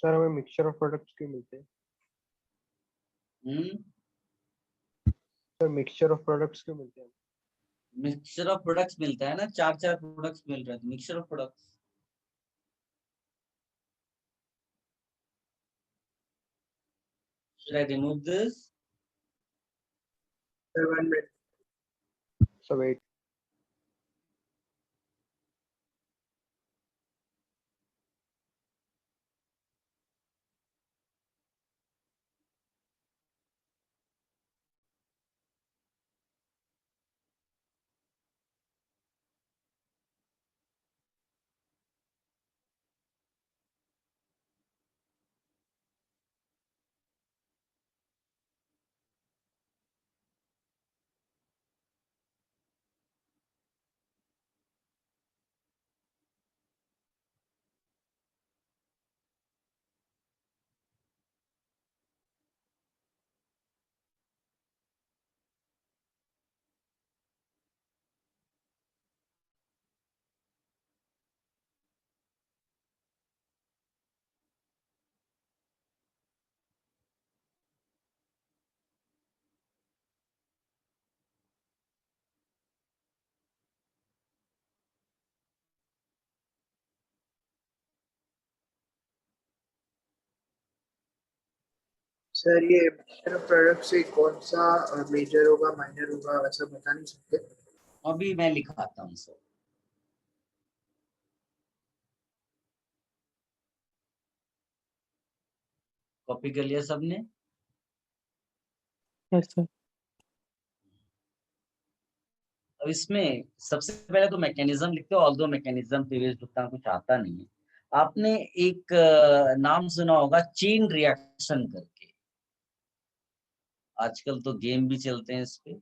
Sir हमें मिक्सचर ऑफ प्रोडक्ट्स क्यों मिलते हैं? सर मिक्सचर ऑफ प्रोडक्ट्स क्यों मिलते हैं? मिक्सचर ऑफ प्रोडक्ट्स मिलता है ना, 4 प्रोडक्ट्स मिल रहे हैं, mixture of products. Should I remove this? Sir, 1 minute. Sir wait, sir ये मिक्सचर ऑफ प्रोडक्ट से कौन सा मेजर होगा माइनर होगा वैसा बता नहीं सकते? अभी मैं लिखाता हूँ सर। कॉपी कर लिया सबने? Yes sir. अब इसमें सबसे पहले तो मैकेनिज्म लिखते हो, ऑल्दो मैकेनिज्म प्रीवियस उतना कुछ आता नहीं है। आपने एक नाम सुना होगा चेन रिएक्शन करके, आजकल तो गेम भी चलते हैं इस पे।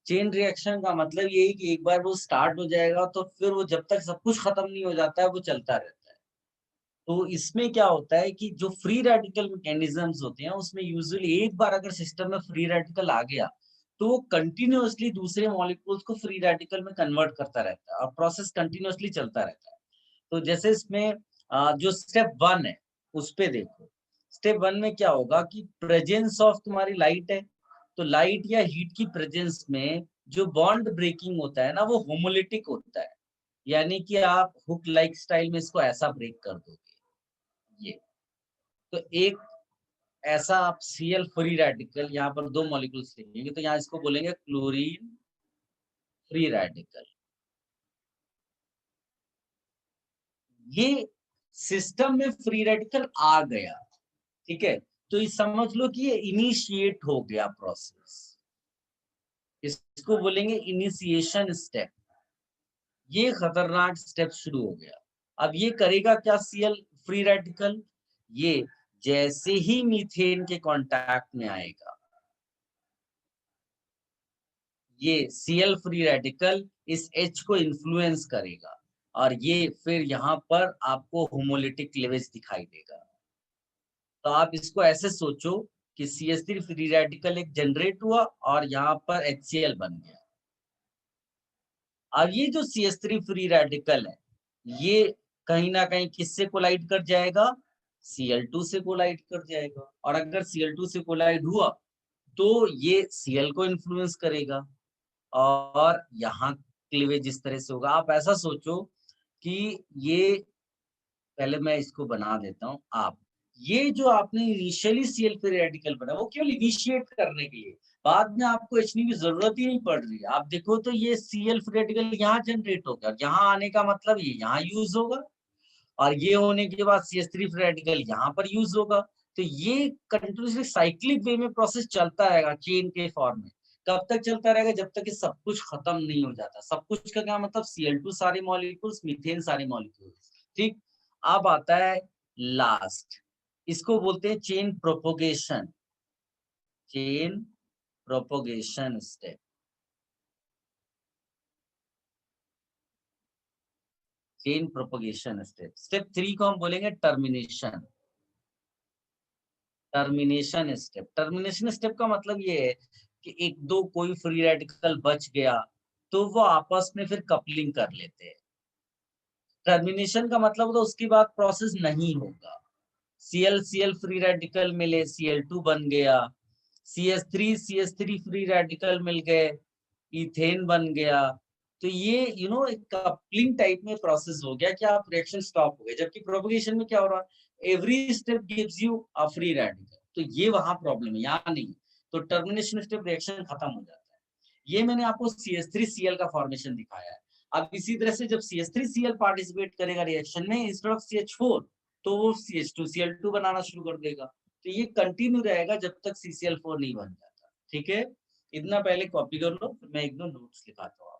चेन रिएक्शन का मतलब ये है कि एक बार वो स्टार्ट हो जाएगा तो फिर वो जब तक सब कुछ खत्म नहीं हो जाता है वो चलता रहता है। तो इसमें क्या होता है कि जो फ्री रेडिकल मैकेनिज्म्स होते हैं उसमें यूजुअली एक बार अगर सिस्टम में फ्री रेडिकल आ गया तो वो कंटिन्यूअसली दूसरे मॉलिक्यूल्स को फ्री रेडिकल में कन्वर्ट करता रहता है और प्रोसेस कंटिन्यूअसली चलता रहता है। तो जैसे इसमें जो स्टेप 1 है उस पे देखो। स्टेप 1 में क्या होगा कि प्रेजेंस ऑफ तुम्हारी लाइट है, तो लाइट या हीट की प्रेजेंस में जो बॉन्ड ब्रेकिंग होता है ना वो होमोलिटिक होता है, यानी कि आप हुक लाइक स्टाइल में इसको ऐसा ब्रेक कर दोगे। ये तो एक ऐसा आप Cl फ्री रेडिकल, यहाँ पर 2 मॉलिक्यूल्स लिखेंगे तो यहाँ इसको बोलेंगे क्लोरीन फ्री रेडिकल। ये सिस्टम में फ्री रेडिकल आ गया, ठीक है, तो ये समझ लो कि ये इनिशिएट हो गया प्रोसेस, इसको बोलेंगे इनिशिएशन स्टेप। ये खतरनाक स्टेप शुरू हो गया। अब ये करेगा क्या Cl फ्री रेडिकल, ये जैसे ही मीथेन के कांटेक्ट में आएगा ये Cl फ्री रेडिकल इस H को इन्फ्लुएंस करेगा और ये फिर यहाँ पर आपको होमोलिटिक क्लीवेज दिखाई देगा। तो आप इसको ऐसे सोचो कि CH3 फ्री रेडिकल एक जनरेट हुआ और यहाँ पर HCl बन गया। अब ये जो CH3 फ्री रेडिकल है ये कहीं ना कहीं किससे कोलाइड कर जाएगा, Cl2 से कोलाइड कर जाएगा, और अगर Cl2 से कोलाइड हुआ तो ये Cl को इन्फ्लुएंस करेगा और यहाँ क्लीवेज इस तरह से होगा। आप ऐसा सोचो कि ये, पहले मैं इसको बना देता हूँ। आप ये जो आपने इनिशियली Cl फ्री रेडिकल बना वो केवल इनिशिएट करने के लिए, बाद में आपको H की जरूरत ही नहीं पड़ रही है। आप देखो तो ये Cl फ्री रेडिकल यहाँ जनरेट होगा, यहाँ आने का मतलब ये यहाँ यूज होगा और ये होने के बाद CH3 फ्री रेडिकल यहाँ पर यूज होगा। तो ये कंटिन्यूसली साइक्लिक वे में प्रोसेस चलता रहेगा चेन के फॉर्म में। कब तक चलता रहेगा, जब तक कि सब कुछ खत्म नहीं हो जाता। सब कुछ का क्या मतलब, Cl2 सारे मॉलिक्यूल्स, मीथेन सारे मॉलिक्यूल्स, ठीक। अब आता है लास्ट, इसको बोलते हैं chain propagation, chain propagation step. Chain propagation step. Step 3 को हम बोलेंगे termination, termination step. Termination step का मतलब ये है कि एक दो कोई फ्री रेडिकल बच गया तो वो आपस में फिर कपलिंग कर लेते हैं। टर्मिनेशन का मतलब तो उसके बाद प्रोसेस नहीं होगा, Cl फ्री रेडिकल मिले, Cl2 बन गया, CH3 फ्री रेडिकल मिल गए, इथेन बन गया। तो ये एक कपलिंग टाइप में प्रोसेस हो गया कि आप रिएक्शन स्टॉप हो गए। जबकि प्रोपगेशन में क्या हो रहा है, every step gives you a free radical. तो ये वहां प्रॉब्लम है, यहाँ नहीं। तो टर्मिनेशन स्टेप रिएक्शन खत्म हो जाता है। ये मैंने आपको CH3Cl का फॉर्मेशन दिखाया है। अब इसी तरह से जब CH3Cl पार्टिसिपेट करेगा रिएक्शन में इंस्टेड ऑफ CH4, तो वो CH2Cl2 बनाना शुरू कर देगा। तो ये कंटिन्यू रहेगा जब तक CCl4 नहीं बन जाता। ठीक है, इतना पहले कॉपी कर लो, फिर मैं एक दो नोट्स लिखाता हूँ।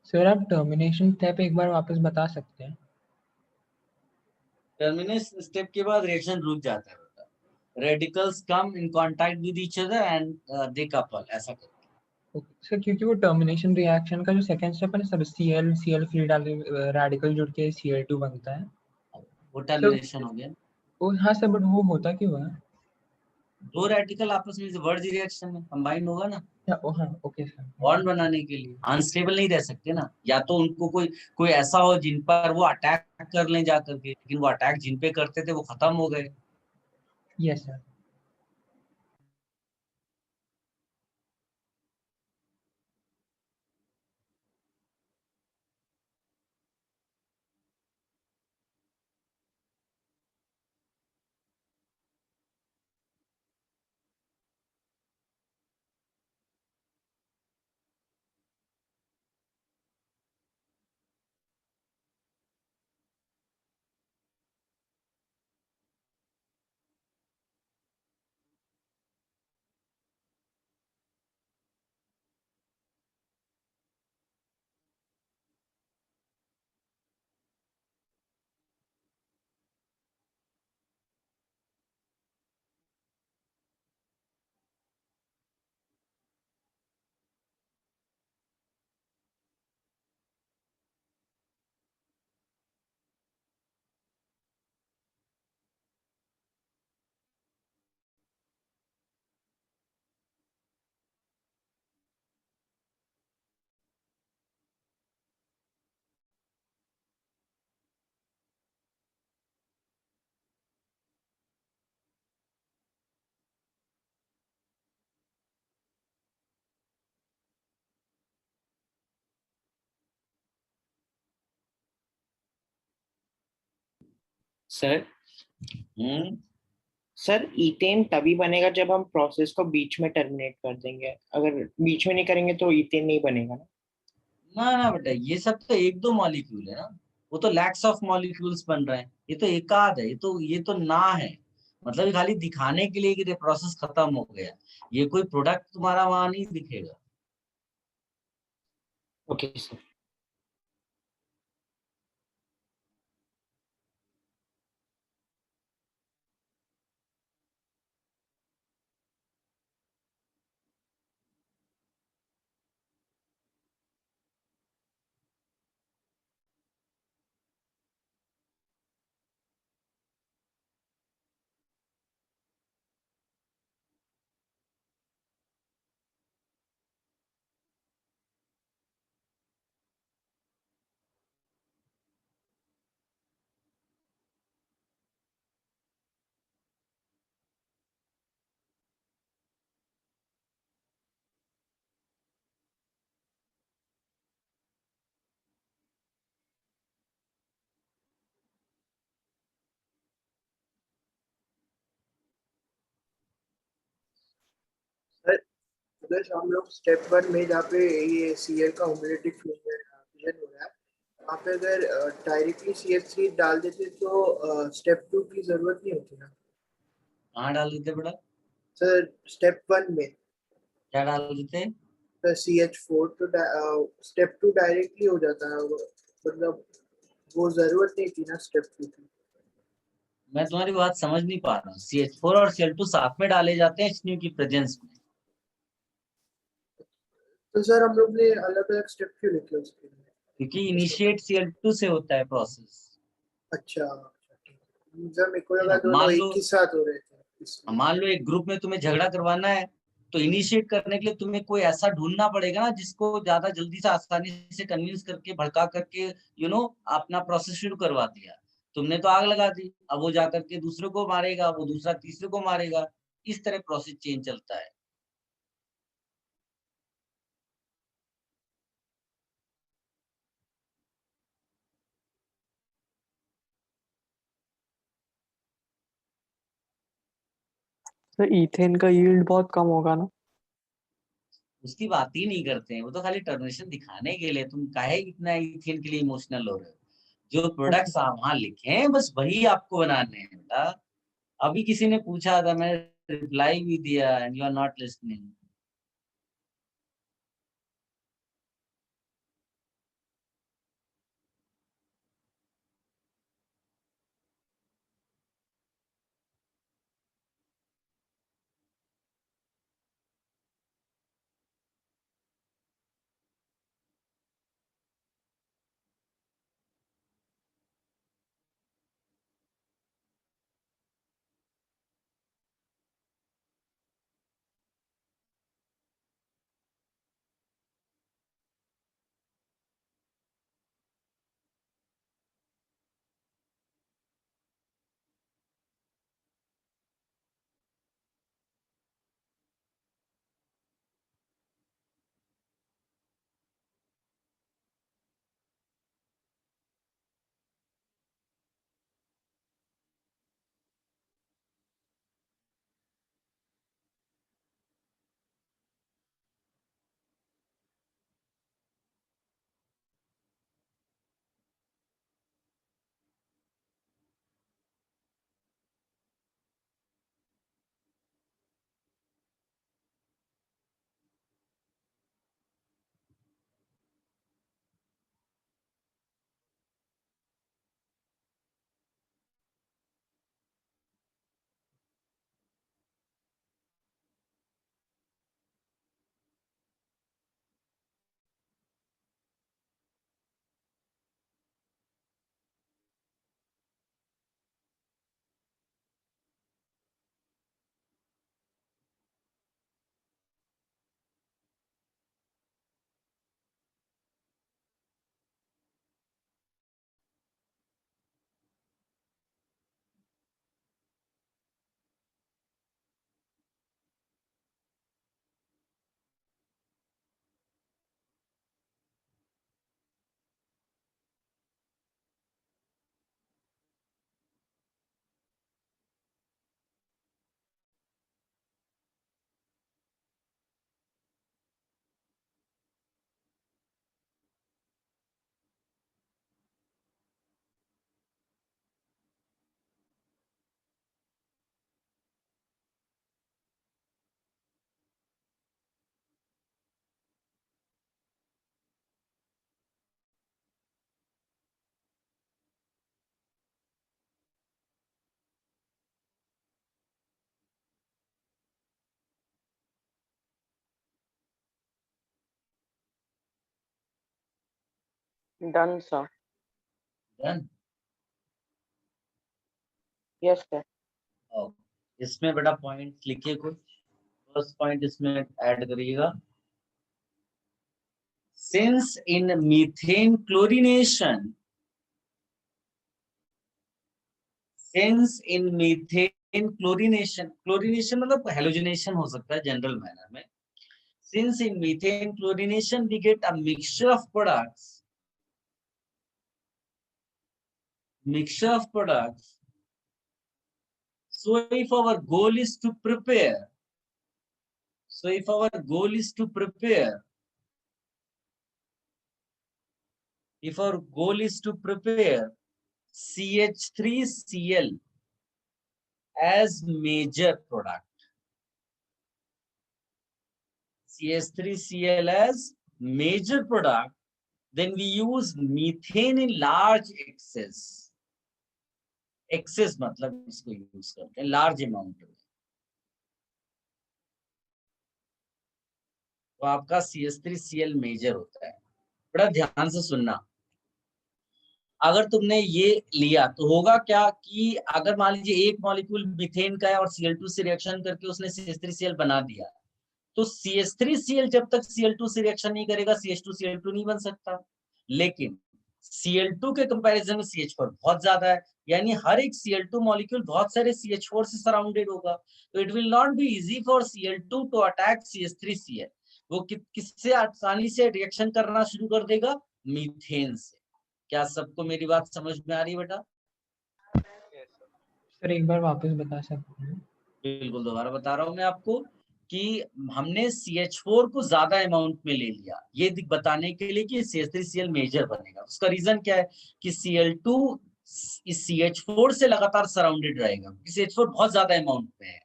सर आप टर्मिनेशन स्टेप एक बार वापस बता सकते हैं? टर्मिनेशन स्टेप के बाद रिएक्शन रुक जाता है बेटा। Radicals come in contact with each other and they couple, ऐसा करके। सर क्योंकि वो टर्मिनेशन रिएक्शन का जो सेकंड स्टेप है ना सर, Cl फ्री रेडिकल जुड़ के Cl2 बनता है, वो टर्मिनेशन हो गया। वो हाँ सर, बट वो होता क्यों है? दो रेडिकल आपस में वर्ज रिएक्शन में कंबाइन होगा ना, हाँ ओके सर। बॉन्ड बनाने के लिए। अनस्टेबल नहीं रह सकते ना, या तो उनको कोई ऐसा हो जिन पर वो अटैक कर लें जा करके, लेकिन वो अटैक जिन पे करते थे वो खत्म हो गए। Yes sir. सर हम्म सर ईथेन तभी बनेगा जब हम प्रोसेस को बीच में टर्मिनेट कर देंगे। अगर बीच में नहीं करेंगे तो ईथेन नहीं बनेगा ना? ना ना बेटा, ये सब तो एक दो मॉलिक्यूल है ना, वो तो लैक्स ऑफ मॉलिक्यूल्स बन रहे हैं। ये तो एकाध है, ये तो ना है। मतलब ये खाली दिखाने के लिए कि प्रोसेस खत्म हो गया। ये कोई प्रोडक्ट तुम्हारा वहां नहीं दिखेगा। Okay sir. सर अगर हम लोग स्टेप 1 में जहाँ पे ये Cl का होमोलिटिक फ्यूजन हो रहा है, वहाँ पे अगर डायरेक्टली CH3 डाल देते तो स्टेप 2 की जरूरत नहीं होती ना? कहाँ डाल देते बेटा? सर स्टेप 1 में क्या डाल देते? तो CH4 तो स्टेप 2 डायरेक्टली हो जाता है मतलब वो जरूरत नहीं थी ना स्टेप 2 की। मैं तुम्हारी बात समझ नहीं पा रहा हूँ। CH4 और Cl2 साथ में डाले जाते हैं HNU की प्रेजेंस में। तो सर हम लोग ने अलग अलग स्टेप क्यों लिखे उसके लिए? क्योंकि इनिशिएट Cl2 से होता है प्रोसेस। अच्छा ठीक है। सर मेरे को लगा दोनों मान एक लो ही साथ हो रहे थे इसलिए। मान लो एक ग्रुप में तुम्हें झगड़ा करवाना है, तो इनिशिएट करने के लिए तुम्हें कोई ऐसा ढूंढना पड़ेगा ना जिसको ज्यादा जल्दी से आसानी से कन्विंस करके भड़का करके अपना प्रोसेस शुरू करवा दिया। तुमने तो आग लगा दी, अब वो जाकर के दूसरे को मारेगा, वो दूसरा तीसरे को मारेगा। इस तरह प्रोसेस चेंज चलता है। तो ईथेन का यील्ड बहुत कम होगा ना? उसकी बात ही नहीं करते हैं, वो तो खाली टर्मिनेशन दिखाने के लिए। तुम काहे इतना इथेन के लिए इमोशनल हो रहे हो? जो प्रोडक्ट्स आप वहां लिखे हैं बस वही आपको बनाने हैं बेटा। अभी किसी ने पूछा था, मैं रिप्लाई भी दिया, and you are not listening. Done, sir. Done? Yes, sir. इसमें बेटा पॉइंट लिखिए कुछ। फर्स्ट पॉइंट इसमें ऐड करिएगा। Since in methane chlorination, chlorination मतलब हेलोजिनेशन हो सकता है जनरल मैनर में। Since in methane chlorination we get a mixture of products, so if our goal is to prepare, CH3Cl as major product, CH3Cl as major product, then we use methane in large excess. Excess मतलब इसको यूज करते हैं large amount में. तो आपका CH3Cl मेजर होता है. बड़ा ध्यान से सुनना. अगर तुमने ये लिया तो होगा क्या कि अगर मान लीजिए एक मॉलिक्यूल मीथेन का है और Cl2 से रिएक्शन करके उसने CH3Cl बना दिया, तो CH3Cl जब तक Cl2 से रिएक्शन नहीं करेगा CH2Cl2 नहीं बन सकता. लेकिन Cl2 के कंपैरिजन में CH4 बहुत ज्यादा है, यानी हर एक Cl2 मॉलिक्यूल बहुत सारे CH4 से सराउंडेड होगा. तो it will not be easy for Cl2 to attack CH3Cl. वो किससे आसानी से रिएक्शन करना शुरू कर देगा? मीथेन से. क्या सबको मेरी बात समझ में आ रही है बेटा? सर एक बार वापस बता सकते हैं? बिल्कुल दोबारा बता रहा हूं मैं आपको कि हमने CH4 को ज्यादा अमाउंट में ले लिया ये बताने के लिए कि CH3Cl मेजर बनेगा. उसका रीजन क्या है कि Cl2 इस CH4 से लगातार सराउंडेड रहेगा. CH4 बहुत ज्यादा अमाउंट में है,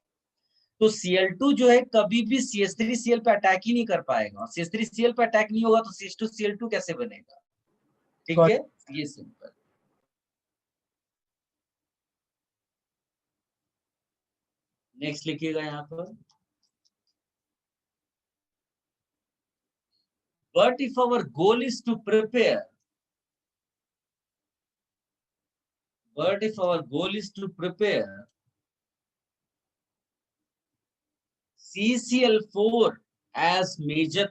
तो Cl2 जो है कभी भी CH3Cl पे अटैक ही नहीं कर पाएगा. और CH3Cl पे अटैक नहीं होगा तो CH2Cl2 कैसे बनेगा? ठीक है, ये सिंपल. नेक्स्ट लिखिएगा यहाँ पर. But if our goal is to prepare, CCl4 as major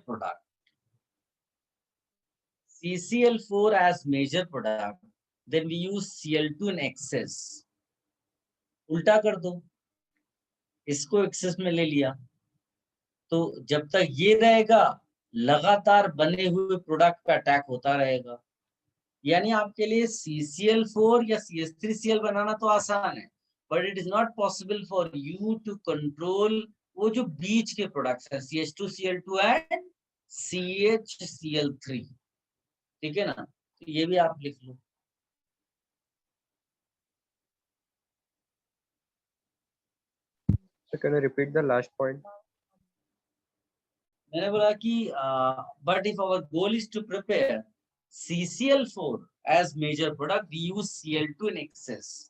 product, then we use Cl2 in excess. उल्टा कर दो, इसको एक्सेस में ले लिया, तो जब तक ये रहेगा लगातार बने हुए प्रोडक्ट पे अटैक होता रहेगा. यानी आपके लिए CCl4 या CH3Cl बनाना तो आसान है, but it is not possible for you to control वो जो बीच के प्रोडक्ट्स हैं CH2Cl2 एंड CHCl3. ठीक है ना? तो ये भी आप लिख लो. So can you repeat the last point? मैंने बोला कि but if our goal is to prepare CCl4 as major product, we use Cl2 in excess.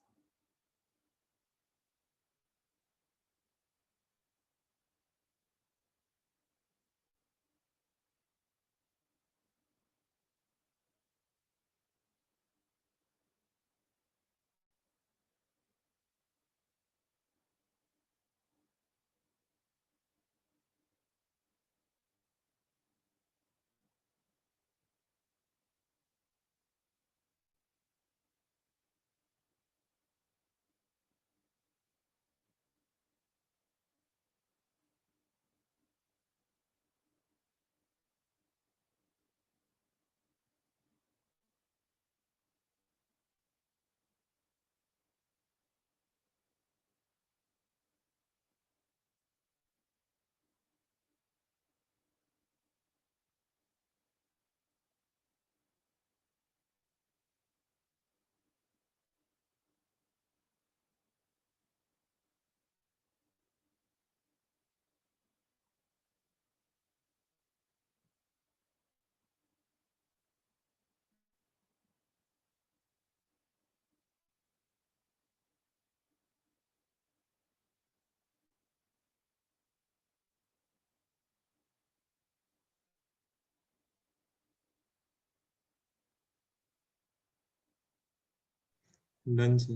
Done, sir.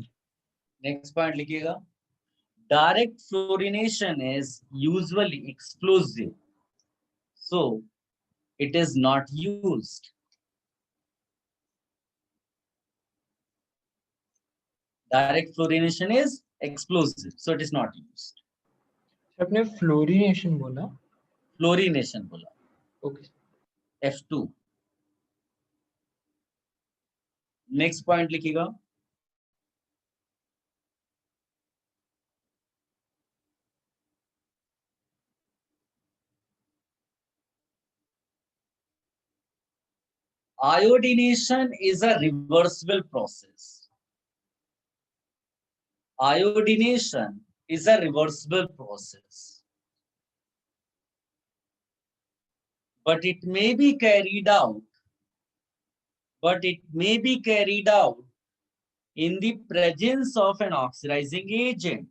Next point लिखिएगा. Direct fluorination is usually explosive, so it is not used. Direct fluorination is explosive, so it is not used. आपने फ्लोरिनेशन बोला? Fluorination बोला. ओके. F2. नेक्स्ट पॉइंट लिखिएगा. Iodination is a reversible process. Iodination is a reversible process. but it may be carried out in the presence of an oxidizing agent.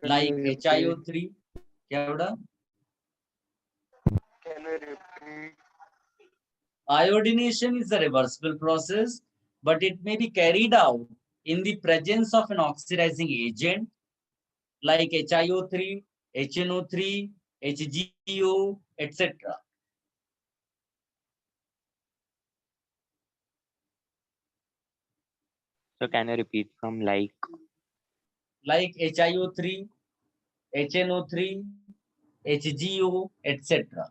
Like HiO3, क्या बोला? Iodination is a reversible process, but it may be carried out in the presence of an oxidizing agent like HiO3, HNO3, HgO, etc. So can you repeat from like? Like HiO3, HNO3, HgO, etc.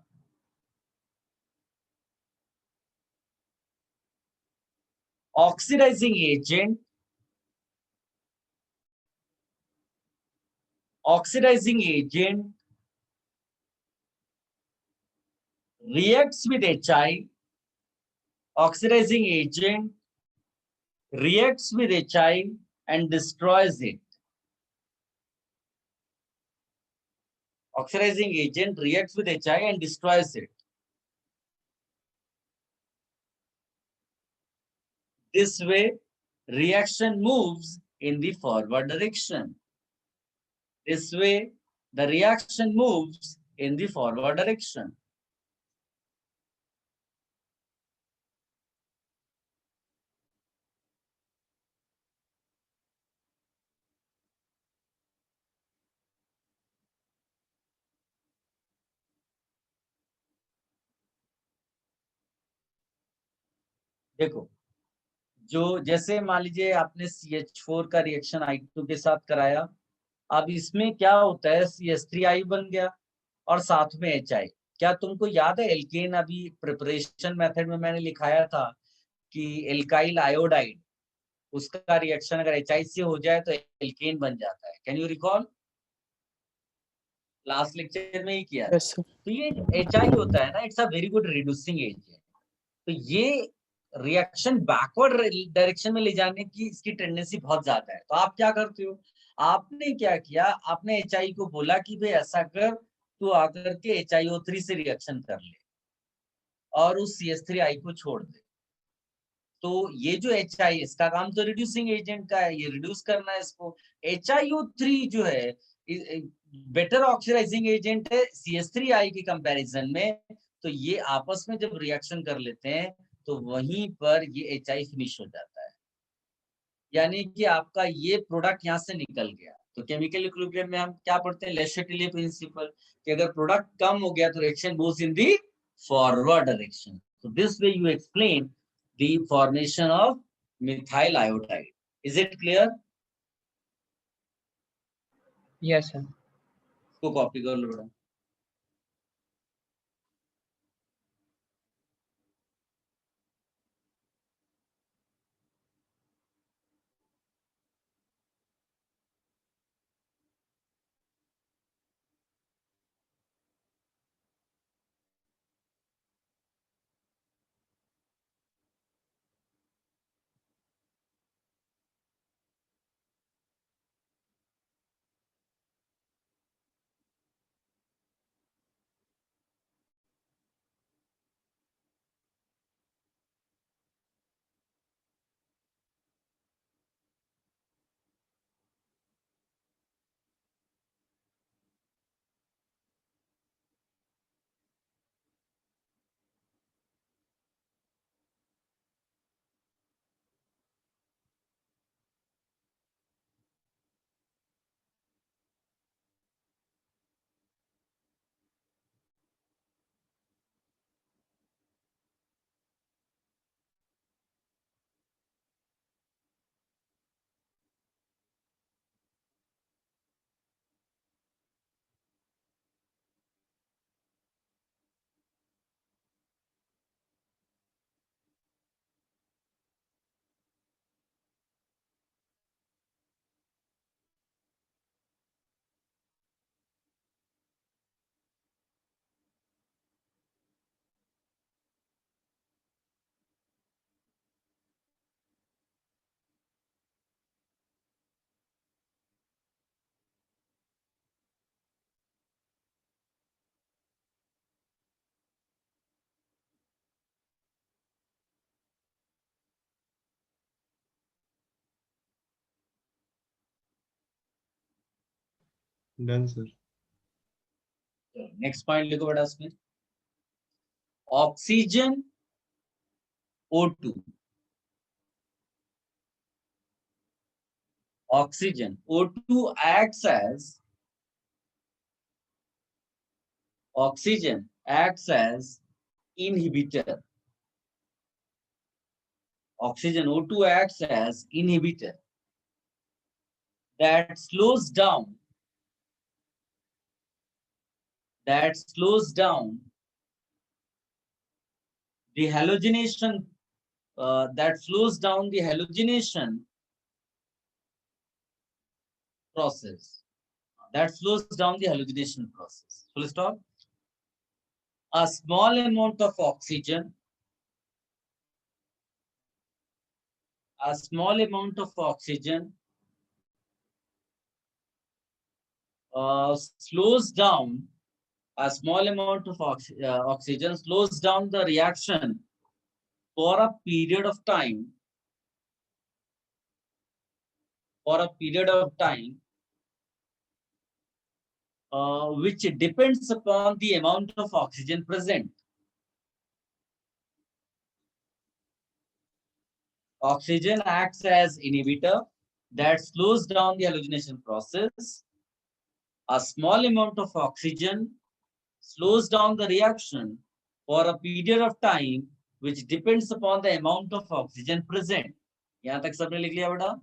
Oxidizing agent reacts with Hi. Oxidizing agent reacts with Hi and destroys it. Oxidizing agent reacts with Hi and destroys it. This way, reaction moves in the forward direction. This way, the reaction moves in the forward direction. देखो, जो जैसे मान लीजिए आपने CH4 का रिएक्शन I2 के साथ कराया, अब इसमें क्या होता है, CH3I बन गया और साथ में HI। क्या तुमको याद है एल्केन, अभी प्रिपरेशन मेथड में मैंने लिखाया था कि एल्काइल आयोडाइड, उसका रिएक्शन अगर HI से हो जाए तो एल्केन बन जाता है। Can you recall? Last lecture में ही किया था। Yes, sir. तो ये HI होता है ना, it's a very good reducing agent. तो ये रिएक्शन बैकवर्ड डायरेक्शन में ले जाने की इसकी टेंडेंसी बहुत ज्यादा है। तो आप क्या करते हो, आपने क्या किया, आपने HI को बोला कि भाई ऐसा कर, तू आकर के HiO3 से रिएक्शन कर ले और उस CH3I को छोड़ दे। तो ये जो HI, इसका काम तो रिड्यूसिंग एजेंट का है, ये रिड्यूस करना है इसको। HiO3 जो है बेटर ऑक्सीडाइजिंग एजेंट है CH3I के कंपैरिजन में। तो ये आपस में जब रिएक्शन कर लेते हैं तो वहीं पर ये HI फिनिश हो जाता है, यानी कि आपका ये प्रोडक्ट यहाँ से निकल गया। तो केमिकल इक्विलिब्रियम में हम क्या पढ़ते हैं, ले चाटेलियर प्रिंसिपल, कि अगर प्रोडक्ट कम हो गया तो reaction moves in the forward direction. So this way you explain the formation of methyl iodide. Is it clear? Yes, sir. इसको कॉपी कर लो बेटा। Done, sir. नेक्स्ट पॉइंट लिखो बेटा उसमें, oxygen O2, oxygen O2 acts as inhibitor. Oxygen O2 acts as inhibitor that slows down the halogenation process. Full stop. A small amount of oxygen slows down the reaction for a period of time which depends upon the amount of oxygen present. Oxygen acts as inhibitor that slows down the halogenation process. A small amount of oxygen slows down the reaction for a period of time which depends upon the amount of oxygen present. यहाँ तक सबने लिख लिया बेटा?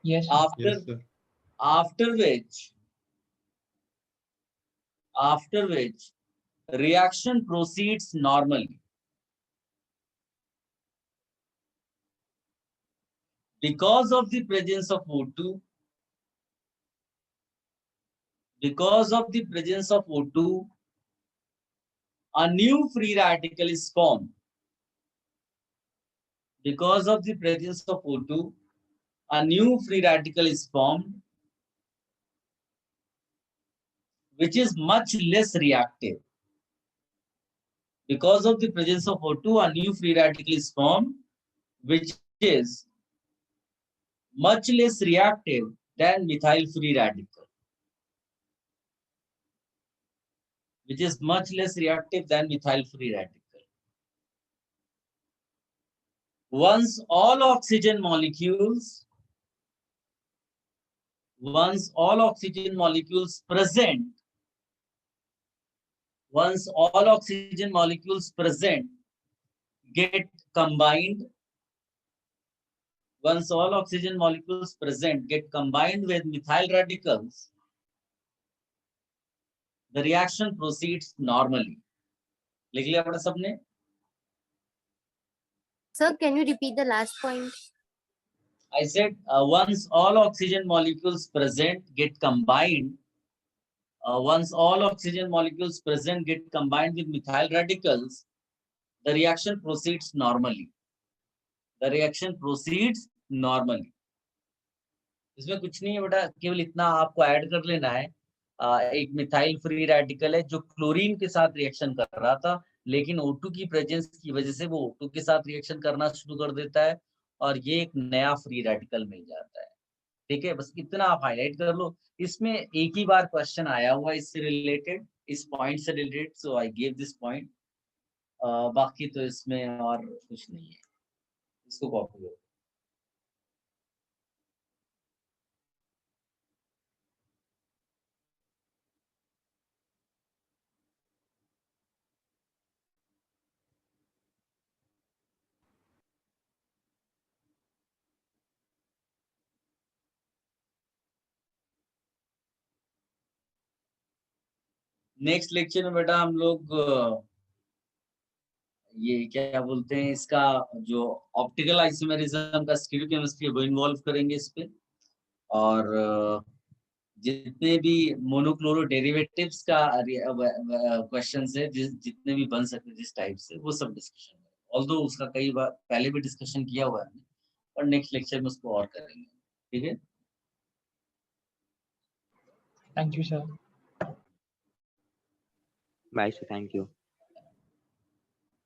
Yes. Yes, sir. After which reaction proceeds normally. Because of the presence of O2, a new free radical is formed. Because of the presence of O2, a new free radical is formed, which is much less reactive. Because of the presence of O2, a new free radical is formed, which is much less reactive than methyl free radical. Once all oxygen molecules present get combined with methyl radicals, the reaction proceeds normally. लिख लिया बेटा सबने? Sir, can you repeat the last point? I said once all oxygen molecules present get combined with methyl radicals, the reaction proceeds normally. इसमें कुछ नहीं है बेटा, केवल इतना आपको ऐड कर लेना है। एक मिथाइल फ्री रेडिकल है जो क्लोरीन के साथ रिएक्शन कर रहा था, लेकिन O2 की प्रेजेंस की वजह से वो O2 के साथ रिएक्शन करना शुरू कर देता है और ये एक नया फ्री रेडिकल मिल जाता है। ठीक है, बस इतना आप हाईलाइट कर लो। इसमें एक ही बार क्वेश्चन आया हुआ इससे रिलेटेड, इस पॉइंट से related, so I give this point. बाकी तो इसमें और कुछ नहीं है, इसको कॉपी करो। नेक्स्ट लेक्चर में बेटा हम लोग ये क्या बोलते हैं, इसका जो ऑप्टिकल आइसोमेरिज्म का स्टीरियोकेमिस्ट्री वो इन्वॉल्व करेंगे इस पे, और जितने भी मोनोक्लोरो डेरिवेटिव्स का क्वेश्चंस है, जितने भी बन सकते जिस टाइप से, वो सब डिस्कशन है। ऑल्दो उसका कई बार पहले भी डिस्कशन किया हुआ है, और नेक्स्ट लेक्चर में उसको और करेंगे। ठीक है, Thank you, sir. Bye, sir. Thank you.